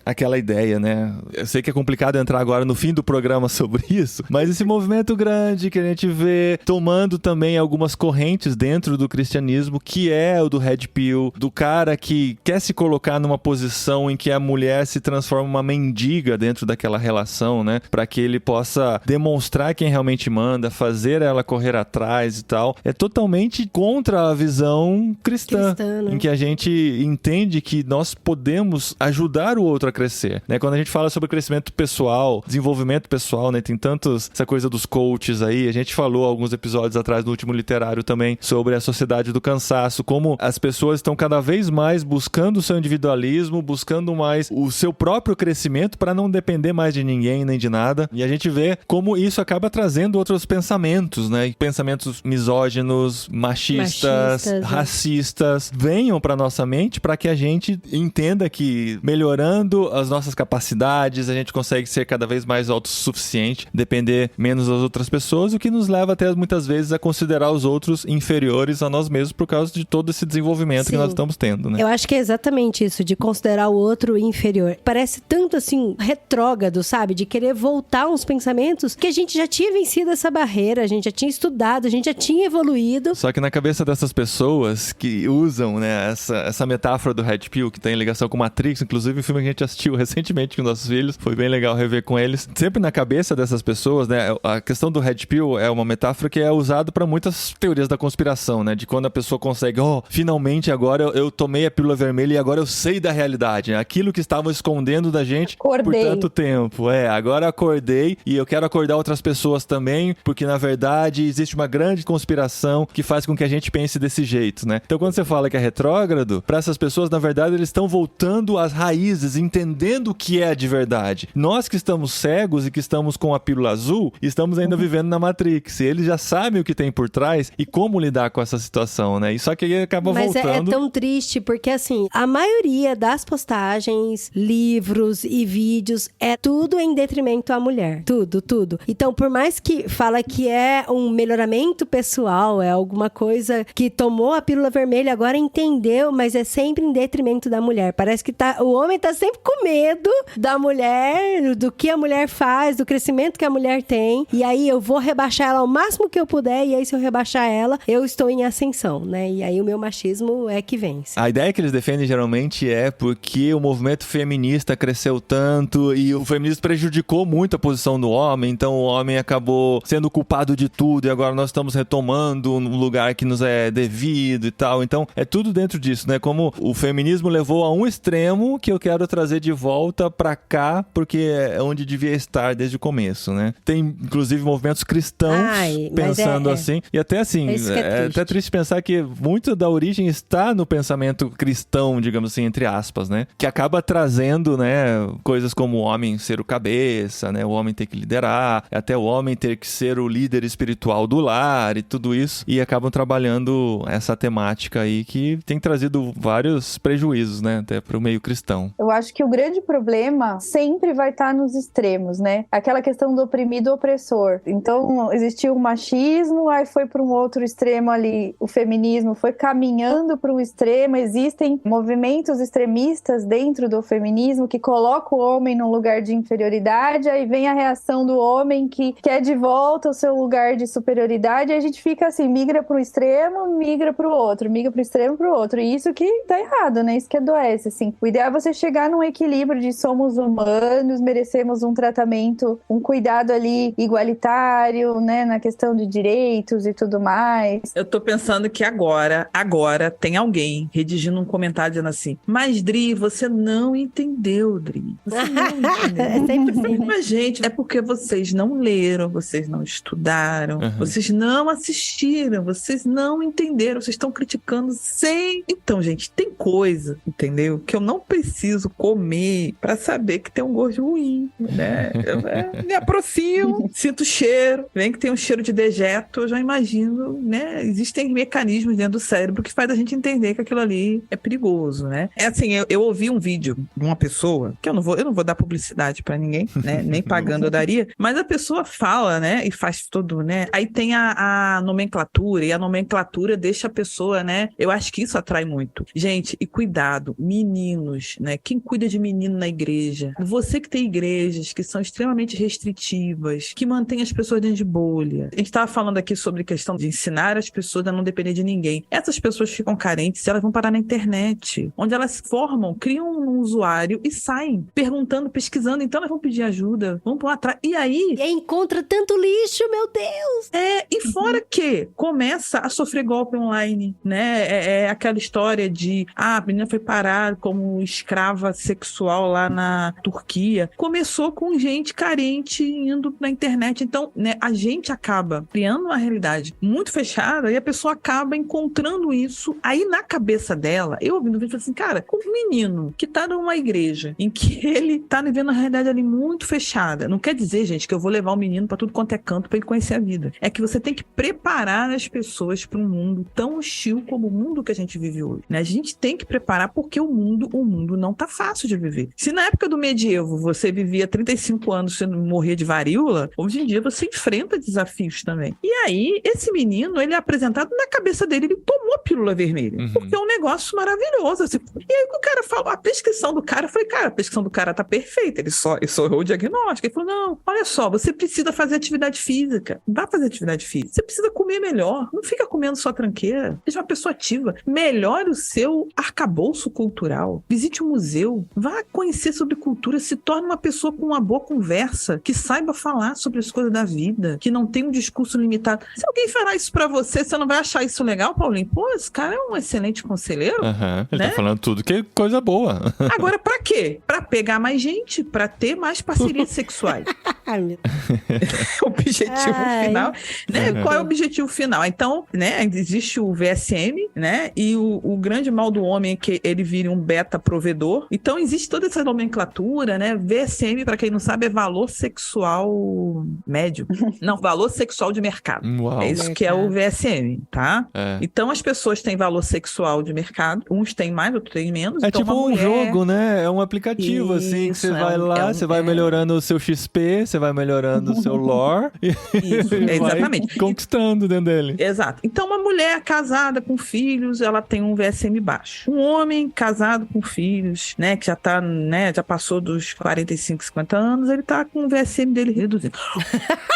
aquela ideia, né? Eu sei que é complicado entrar agora no fim do programa sobre isso, mas esse movimento grande que a gente vê tomando também algumas correntes dentro do cristianismo, que é o do Red Pill, do cara que quer se colocar numa posição em que a mulher se transforma uma mendiga dentro daquela relação, né? Para que ele possa demonstrar quem realmente manda, fazer ela correr atrás e tal. É totalmente contra a visão cristã, né? Em que a gente entende que nós podemos ajudar o outro a crescer, né? Quando a gente fala sobre crescimento pessoal, desenvolvimento pessoal, né? Tem tantos, essa coisa dos coaches aí, a gente falou alguns episódios atrás no último literário também sobre a sociedade do cansaço, como as pessoas estão cada vez mais buscando o seu individualismo, buscando mais o seu próprio crescimento para não depender mais de ninguém nem de nada. E a gente vê como isso acaba trazendo outros pensamentos, né? Pensamentos misóginos, machistas, racistas, venham para nossa mente para que a gente entenda que melhorando as nossas capacidades, a gente consegue ser cada vez mais autossuficiente, depender menos das outras pessoas, o que nos leva até muitas vezes a considerar os outros inferiores a nós mesmos por causa de todo esse desenvolvimento que nós estamos tendo, né? Eu acho que é exatamente isso, de considerar o outro inferior. Parece tanto assim, retrógrado, sabe? De querer voltar uns pensamentos que a gente já tinha vencido essa barreira, a gente já tinha estudado, a gente já tinha evoluído. Só que na cabeça dessas pessoas que usam, né, essa metáfora do Red Pill, que tem ligação com Matrix, inclusive o filme que a gente assistiu recentemente com nossos filhos, foi bem legal rever com eles. Sempre na cabeça dessas pessoas, né, a questão do Red Pill é uma metáfora que é usada para muitas teorias da conspiração, né, de quando a pessoa consegue, finalmente agora eu tomei a pílula vermelha e agora eu sei da realidade, né? Aquilo que estavam escondendo da gente por tanto tempo. Agora acordei e eu quero acordar outras pessoas também, porque na verdade existe uma grande conspiração que faz com que a gente pense desse jeito, né? Então quando você fala que é retrógrado, para essas pessoas, na verdade, eles estão voltando às raízes, entendendo o que é de verdade. Nós que estamos cegos e que estamos com a pílula azul, estamos ainda vivendo na Matrix. E eles já sabem o que tem por trás e como lidar com essa situação, né? E só que aí acaba voltando. Mas é tão triste, porque assim, a maioria das postagens, livros e vídeos, é tudo em detrimento à mulher. Tudo. Então, por mais que fala que é um melhoramento pessoal, é alguma coisa que tomou a pílula vermelha, agora entendeu, mas é sempre em detrimento da mulher. Parece que o homem tá sempre com medo da mulher, do que a mulher faz, do crescimento que a mulher tem. E aí eu vou rebaixar ela ao máximo que eu puder, e aí se eu rebaixar ela, eu estou em ascensão, né? E aí o meu machismo é que vence. A ideia que eles defendem geralmente é porque o movimento feminista cresceu tanto e o feminismo prejudicou muito a posição do homem, então o homem acabou sendo culpado de tudo e agora nós estamos retomando um lugar que nos é devido e tal. Então é tudo dentro disso, né? Como o feminismo levou a um extremo que eu quero trazer de volta pra cá, porque é onde devia estar desde o começo, né? Tem inclusive movimentos cristãos pensando assim, e até assim, é até triste pensar que muito da origem está no pensamento cristão, digamos assim, entre aspas, né? Que acaba trazendo, né, coisas como o homem ser o cabeça, né? O homem ter que liderar, até o homem ter que ser o líder espiritual do lar e tudo isso, e acabam trabalhando essa temática aí que tem trazido vários prejuízos, né, até pro meio cristão. Eu acho que o grande problema sempre vai estar nos extremos, né? Aquela questão do oprimido e opressor. Então, existiu o machismo, aí foi para um outro extremo ali, o feminismo foi caminhando para um extremo, existem movimentos extremistas dentro do feminismo que colocam o homem num lugar de inferioridade, aí vem a reação do homem que quer de volta o seu lugar de de superioridade, a gente fica assim, migra para um extremo, migra para o outro, migra para o extremo, para o outro. E isso que tá errado, né? Isso que adoece, assim. O ideal é você chegar num equilíbrio de somos humanos, merecemos um tratamento, um cuidado ali igualitário, né? Na questão de direitos e tudo mais. Eu tô pensando que agora tem alguém redigindo um comentário dizendo assim, mas Dri, você não entendeu, Dri. Você não entendeu. Mas, gente, é porque vocês não leram, vocês não estudaram, vocês não assistiram, vocês não entenderam, vocês estão criticando sem... Então, gente, tem coisa, entendeu? Que eu não preciso comer pra saber que tem um gosto ruim, né? Eu me aproximo, sinto o cheiro, vem que tem um cheiro de dejeto, eu já imagino, né? Existem mecanismos dentro do cérebro que faz a gente entender que aquilo ali é perigoso, né? É assim, eu ouvi um vídeo de uma pessoa, que eu não vou dar publicidade pra ninguém, né? Nem pagando eu daria, mas a pessoa fala, né? E faz todo, né? Aí tem a nomenclatura, e a nomenclatura deixa a pessoa, né? Eu acho que isso atrai muito. Gente, e cuidado, meninos, né? Quem cuida de menino na igreja? Você que tem igrejas que são extremamente restritivas, que mantêm as pessoas dentro de bolha. A gente estava falando aqui sobre a questão de ensinar as pessoas a não depender de ninguém. Essas pessoas ficam carentes, elas vão parar na internet, onde elas se formam, criam um usuário e saem perguntando, pesquisando, então elas vão pedir ajuda, vão por atrás. E aí encontra tanto lixo, meu Deus! E fora que começa a sofrer golpe online, né? É aquela história de, a menina foi parar como escrava sexual lá na Turquia. Começou com gente carente indo na internet. Então, né, a gente acaba criando uma realidade muito fechada e a pessoa acaba encontrando isso. Aí, na cabeça dela, eu ouvindo o vídeo, assim, cara, um menino que tá numa igreja em que ele tá vivendo uma realidade ali muito fechada. Não quer dizer, gente, que eu vou levar o menino pra tudo quanto é canto pra ele conhecer a vida. É que você tem que preparar as pessoas para um mundo tão hostil como o mundo que a gente vive hoje, né? A gente tem que preparar porque o mundo não tá fácil de viver. Se na época do medievo você vivia 35 anos e morria de varíola, hoje em dia você enfrenta desafios também. E aí, esse menino, ele é apresentado na cabeça dele, ele tomou a pílula vermelha, porque é um negócio maravilhoso. Assim. E aí o cara falou, a prescrição do cara, eu falei, cara, a prescrição do cara tá perfeita, ele só errou o diagnóstico. Ele falou, não, olha só, você precisa fazer atividade física, vá fazer atividade física, você precisa comer melhor, não fica comendo só tranqueira, seja uma pessoa ativa, melhore o seu arcabouço cultural, visite um museu, vá conhecer sobre cultura, se torne uma pessoa com uma boa conversa, que saiba falar sobre as coisas da vida, que não tem um discurso limitado. Se alguém falar isso pra você, você não vai achar isso legal, Paulinho? Pô, esse cara é um excelente conselheiro. Ele né? tá falando tudo que é coisa boa. Agora, pra quê? Pra pegar mais gente, pra ter mais parcerias sexuais. Ai, meu... O objetivo final, né? Qual é o objetivo final? Então, né, existe o VSM, né? E o grande mal do homem é que ele vire um beta provedor. Então, existe toda essa nomenclatura, né? VSM, para quem não sabe, é valor sexual médio. Não, valor sexual de mercado. Uau. É isso que é o VSM, tá? Então, as pessoas têm valor sexual de mercado. Uns têm mais, outros têm menos. É então, tipo um jogo, né? É um aplicativo, assim, que você vai lá, você vai melhorando o seu XP, você vai melhorando o seu lore Isso, e exatamente. vai conquistando dentro dele. Exato. Então, uma mulher casada com filhos, ela tem um VSM baixo. Um homem casado com filhos, né, que já tá, né, já passou dos 45, 50 anos, ele tá com o VSM dele reduzido.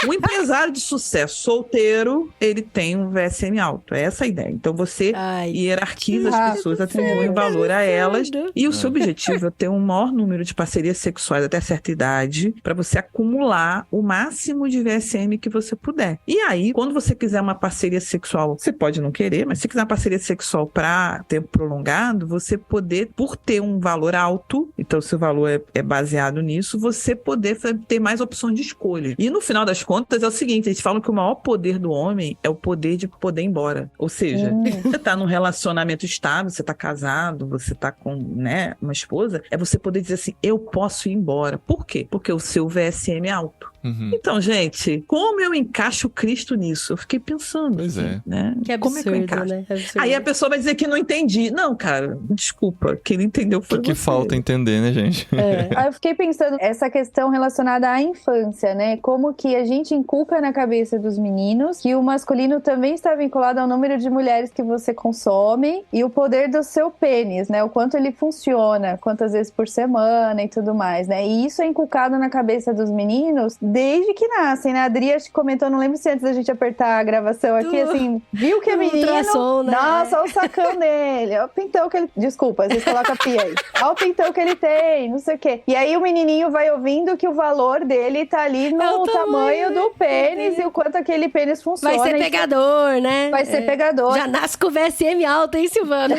O empresário de sucesso solteiro, ele tem um VSM alto. É essa a ideia. Então, você hierarquiza as pessoas, atribui valor a elas, e o seu objetivo é ter um maior número de parcerias sexuais até certa idade, para você acumular o máximo de VSM que você puder. E aí, quando você quiser uma parceria sexual, você pode não querer, mas se quiser uma parceria sexual para tempo prolongado, você poder, por ter um valor alto, então seu valor é baseado nisso, você poder ter mais opções de escolha. E no final das contas é o seguinte, eles falam que o maior poder do homem é o poder de poder ir embora. Ou seja, você tá num relacionamento estável, você tá casado, você tá com, né, uma esposa, é você poder dizer assim, eu posso ir embora. Por quê? Porque o seu VSM é alto. Então, gente, como eu encaixo Cristo nisso? Eu fiquei pensando. Pois assim, né? Que absurdo, como é que eu encaixo? né? Absurdo. Aí a pessoa vai dizer que não entendi. Não, cara, desculpa. Quem não entendeu foi O que você. falta entender, né, gente? Aí eu fiquei pensando essa questão relacionada à infância, né? Como que a gente inculca na cabeça dos meninos que o masculino também está vinculado ao número de mulheres que você consome e o poder do seu pênis, né? O quanto ele funciona, quantas vezes por semana e tudo mais, né? E isso é inculcado na cabeça dos meninos desde que nascem, né? A Adri acho que comentou, não lembro se antes da gente apertar a gravação aqui, assim, viu que é menino, ultrassom, né? nossa, olha o sacão dele, olha o pintão que ele... Desculpa, vocês colocam a pia aí. Olha o pintão que ele tem, não sei o quê. E aí o menininho vai ouvindo que o valor dele tá ali no tamanho do pênis e o quanto aquele pênis funciona. Vai ser pegador, né? Vai ser pegador. Já nasce com o VSM alto, hein, Silvana?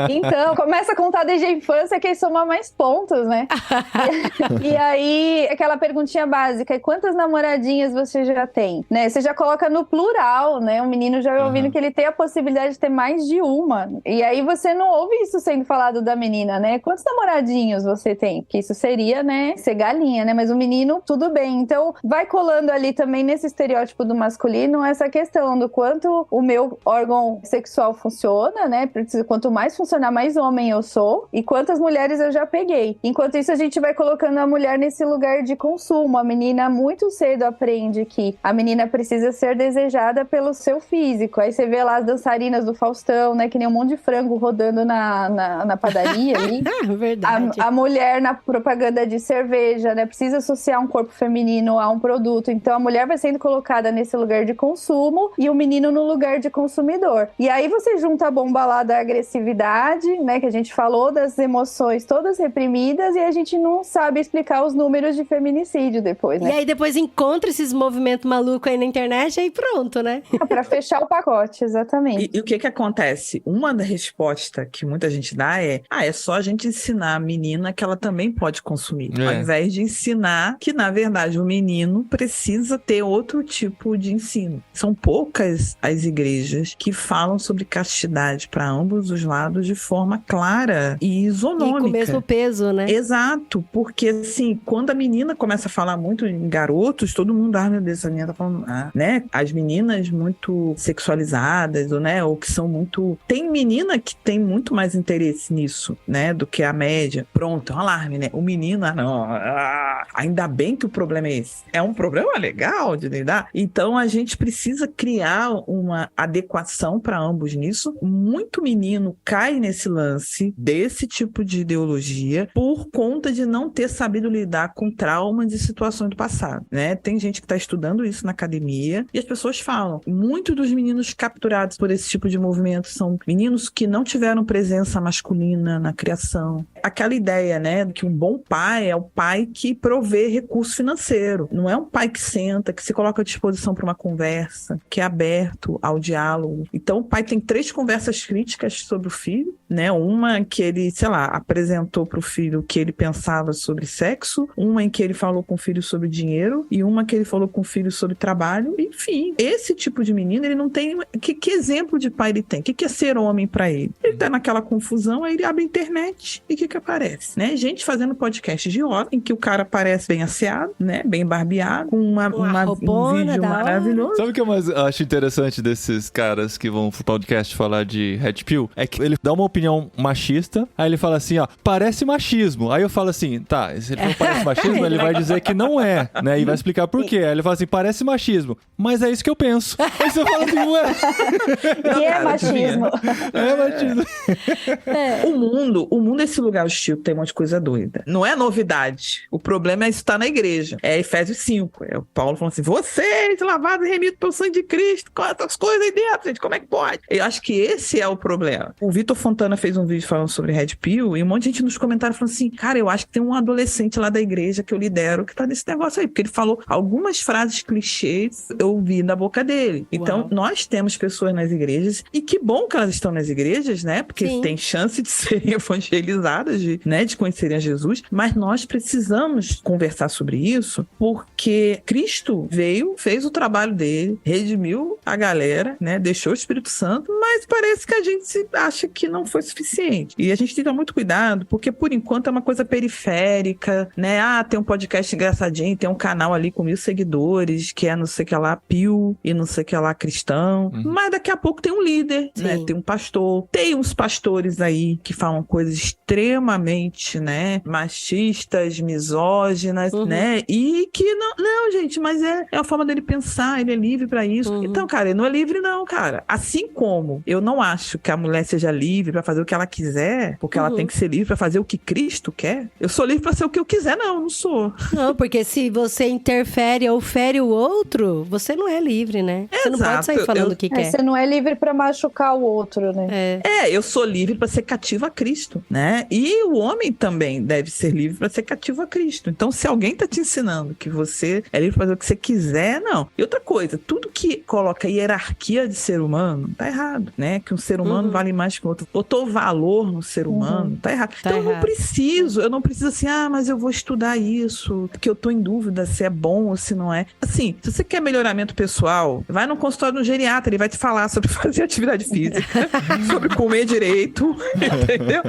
Então, começa a contar desde a infância quem soma mais pontos, né? E aí, aquela perguntinha básica, e quantas namoradinhas você já tem? Né? Você já coloca no plural, né? O menino já vai ouvindo que ele tem a possibilidade de ter mais de uma. E aí você não ouve isso sendo falado da menina, né? Quantos namoradinhos você tem? Porque isso seria, né, ser galinha, né? Mas o menino, tudo bem. Então, vai colando ali também nesse estereótipo do masculino essa questão do quanto o meu órgão sexual funciona, né? Quanto mais funcionar, mais homem eu sou. E quantas mulheres eu já peguei. Enquanto isso, a gente vai colocando a mulher nesse lugar de consumo. A menina muito cedo aprende que a menina precisa ser desejada pelo seu físico. Aí você vê lá as dançarinas do Faustão, né? Que nem um monte de frango rodando na padaria ali. Verdade. A mulher na propaganda de cerveja, né? Precisa associar um corpo feminino a um produto. Então a mulher vai sendo colocada nesse lugar de consumo e o menino no lugar de consumidor. E aí você junta a bomba lá da agressividade, né? Que a gente falou, das emoções todas reprimidas e a gente não sabe explicar os números de feminicídio depois, né? E aí depois encontra esses movimentos malucos aí na internet e aí pronto, né? Pra fechar o pacote, exatamente. E o que acontece? Uma da resposta que muita gente dá é só a gente ensinar a menina que ela também pode consumir. Ao invés de ensinar que, na verdade, o menino precisa ter outro tipo de ensino. São poucas as igrejas que falam sobre castidade para ambos os lados de forma clara e isonômica. E com o mesmo peso, né? Exato, porque assim, quando a menina começa a falar muito em garotos, todo mundo, meu Deus, essa menina tá falando, né? As meninas muito sexualizadas, ou que são muito... Tem menina que tem muito mais interesse nisso, né? Do que a média. Pronto, é um alarme, né? O menino, ainda bem que o problema é esse. É um problema legal de lidar. Então, a gente precisa criar uma adequação para ambos nisso. Muito menino cai nesse lance desse tipo de ideologia por conta de não ter sabido lidar com traumas e situações do passado, né? Tem gente que está estudando isso na academia e as pessoas falam, muitos dos meninos capturados por esse tipo de movimento são meninos que não tiveram presença masculina na criação. Aquela ideia, né, que um bom pai é o pai que provê recurso financeiro. Não é um pai que senta, que se coloca à disposição para uma conversa, que é aberto ao diálogo. Então, o pai tem 3 conversas críticas sobre o filho, né? Uma que ele, apresentou para o filho o que ele pensava sobre sexo, uma em que ele falou com o filho sobre dinheiro e uma que ele falou com o filho sobre trabalho. Enfim, esse tipo de menino, ele não tem... Que exemplo de pai ele tem? O que é ser homem para ele? Ele tá naquela confusão, aí ele abre a internet e o que aparece? Né? Gente fazendo podcast de hora em que o cara aparece bem asseado, né? Bem barbeado, com um vídeo maravilhoso. Sabe o que eu mais acho interessante desses caras que vão pro podcast falar de Red Pill? É que ele dá uma opinião machista, aí ele fala assim, parece machismo. Aí eu falo assim, tá, se ele for parece machismo, ele vai dizer que não é, né? E vai explicar por quê. Aí ele fala assim, parece machismo. Mas é isso que eu penso. Aí você fala assim, ué. E é machismo. É machismo. O mundo é esse lugar hostil que tem um monte de coisa doida. Não é novidade. O problema é estar na igreja. É Efésios 5. É o Paulo falando assim, vocês lavados e remidos pelo sangue de Cristo, quantas coisas aí dentro, gente, como é que pode? Eu acho que esse é o problema. O Vitor Fontana fez um vídeo falando sobre Red Pill e um monte de gente nos comentários falando assim, cara, eu acho que tem um adolescente lá da igreja que eu lidero que tá nesse negócio aí, porque ele falou algumas frases clichês, eu ouvi da boca dele. Então, nós temos pessoas nas igrejas e que bom que elas estão nas igrejas, né? Porque tem chance de serem evangelizadas, de conhecerem a Jesus, mas nós precisamos conversar sobre isso porque Cristo veio, fez o trabalho dele, redimiu a galera, né? Deixou o Espírito Santo, mas parece que a gente acha que não foi suficiente. E a gente tem que tomar muito cuidado, porque por enquanto é uma coisa periférica, né? Tem um podcast engraçadinho, tem um canal ali com 1000 seguidores, que é não sei o que lá Pill e não sei o que lá cristão, mas daqui a pouco tem um líder, né? Tem um pastor, tem uns pastores aí que falam coisas extremamente, né, machistas, misóginas, né, e que não, gente, mas é a forma dele pensar, ele é livre pra isso. Então, cara, ele não é livre não, cara. Assim como eu não acho que a mulher seja livre pra fazer o que ela quiser, porque ela tem que ser livre pra fazer o que Cristo quer, eu sou livre pra ser o que eu quiser, não sou. Não, porque se você interfere ou fere o outro, você não é livre, né? Você não pode sair falando o que quer. Você não é livre pra machucar o outro, né? Eu sou livre pra ser cativo a Cristo, né? E o homem também deve ser livre pra ser cativo a Cristo. Então, se alguém tá te ensinando que você é livre pra fazer o que você quiser, não. E outra coisa, tudo que coloca hierarquia de ser humano, tá errado, né? Que um ser humano vale mais que o outro. Botou valor no ser humano, tá errado. Então, eu não preciso assim, mas eu vou estudar isso, porque eu tô em dúvida se é bom ou se não é. Assim, se você quer melhoramento pessoal, vai no consultório do geriatra, ele vai te falar sobre fazer atividade física, sobre comer direito, entendeu?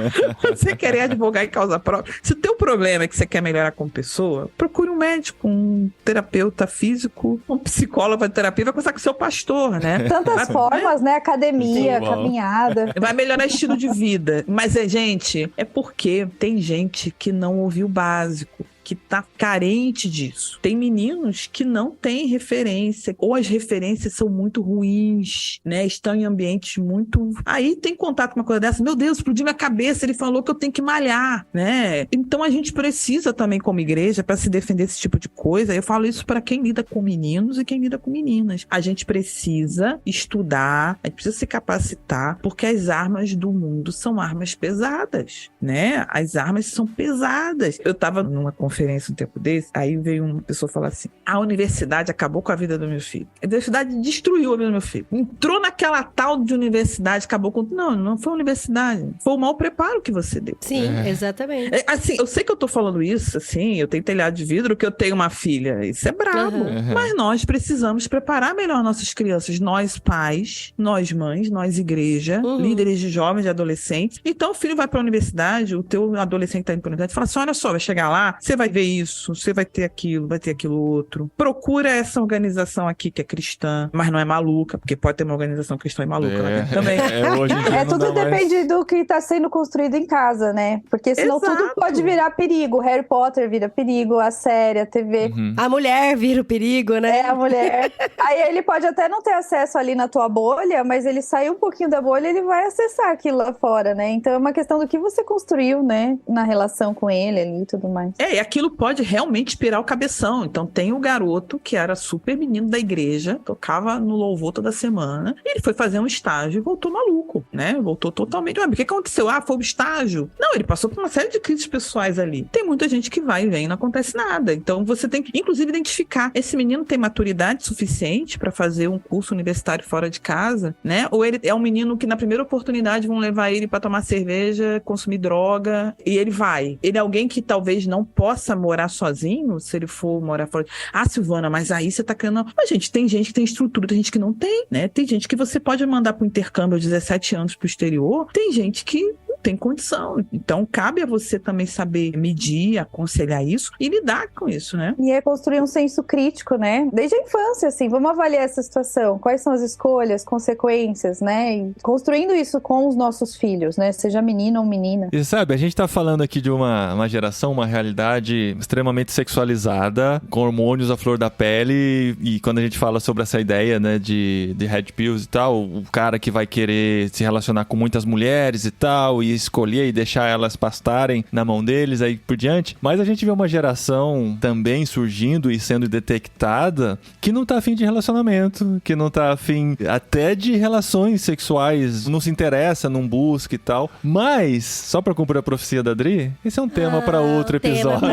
Você querer advogar em causa própria. Se o teu problema é que você quer melhorar como pessoa, procure um médico, um terapeuta físico, um psicólogo de terapia, vai conversar com o seu pastor, né? Tantas formas, né? Academia, caminhada. Vai melhorar estilo de vida. Mas gente, é porque tem gente que não ouviu o básico, que tá carente disso. Tem meninos que não têm referência, ou as referências são muito ruins, né? Estão em ambientes muito... Aí tem contato com uma coisa dessa, meu Deus, explodiu minha cabeça, ele falou que eu tenho que malhar, né? Então a gente precisa também como igreja, para se defender desse tipo de coisa, eu falo isso para quem lida com meninos e quem lida com meninas. A gente precisa estudar, a gente precisa se capacitar, porque as armas do mundo são armas pesadas, né? As armas são pesadas. Eu tava numa conferência um tempo desse, aí veio uma pessoa falar assim, a universidade acabou com a vida do meu filho. A universidade destruiu a vida do meu filho. Entrou naquela tal de universidade, acabou com... Não foi a universidade. Foi o mau preparo que você deu. Sim, exatamente. Assim, eu sei que eu tô falando isso, assim, eu tenho telhado de vidro, que eu tenho uma filha. Isso é brabo. Mas nós precisamos preparar melhor nossas crianças. Nós pais, nós mães, nós igreja, líderes de jovens e adolescentes. Então o filho vai pra universidade, o teu adolescente tá indo pra universidade, fala assim, olha só, vai chegar lá, você vai ver isso, você vai ter aquilo, vai ter aquilo outro. Procura essa organização aqui que é cristã, mas não é maluca, porque pode ter uma organização cristã e maluca lá dentro também. Hoje em dia Tudo depende do que tá sendo construído em casa, né? Porque senão tudo pode virar perigo. Harry Potter vira perigo, a série, a TV. A mulher vira o perigo, né? A mulher. Aí ele pode até não ter acesso ali na tua bolha, mas ele sai um pouquinho da bolha, ele vai acessar aquilo lá fora, né? Então é uma questão do que você construiu, né? Na relação com ele ali e tudo mais. E aquilo pode realmente inspirar o cabeção. Então tem o garoto que era super menino da igreja, tocava no louvor toda semana, e ele foi fazer um estágio e voltou maluco, né? Voltou totalmente. O que aconteceu? Foi o estágio? Não, ele passou por uma série de crises pessoais ali. Tem muita gente que vai e vem e não acontece nada. Então você tem que, inclusive, identificar. Esse menino tem maturidade suficiente para fazer um curso universitário fora de casa, né? Ou ele é um menino que na primeira oportunidade vão levar ele para tomar cerveja, consumir droga, e ele vai. Ele é alguém que talvez não possa morar sozinho, se ele for morar fora. Silvana, mas aí você tá querendo... Mas, gente, tem gente que tem estrutura, tem gente que não tem, né? Tem gente que você pode mandar pro intercâmbio aos 17 anos pro exterior, tem gente que não tem condição. Então, cabe a você também saber medir, aconselhar isso e lidar com isso, né? E é construir um senso crítico, né? Desde a infância, assim, vamos avaliar essa situação. Quais são as escolhas, consequências, né? E construindo isso com os nossos filhos, né? Seja menino ou menina. E sabe, a gente tá falando aqui de uma geração, uma realidade extremamente sexualizada, com hormônios à flor da pele, e quando a gente fala sobre essa ideia, né, de red pills e tal, o cara que vai querer se relacionar com muitas mulheres e tal, e escolher e deixar elas pastarem na mão deles, aí por diante. Mas a gente vê uma geração também surgindo e sendo detectada que não tá afim de relacionamento, que não tá afim até de relações sexuais, não se interessa, não busca e tal. Mas, só pra cumprir a profecia da Adri, esse é um tema pra outro episódio.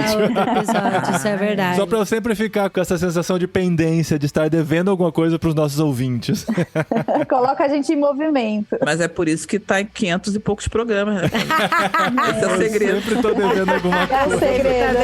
Isso é verdade. Só pra eu sempre ficar com essa sensação de pendência, de estar devendo alguma coisa pros nossos ouvintes. Coloca a gente em movimento. Mas é por isso que tá em 500 e poucos programas, né? Esse é o segredo. Eu sempre tô devendo alguma coisa. É o segredo.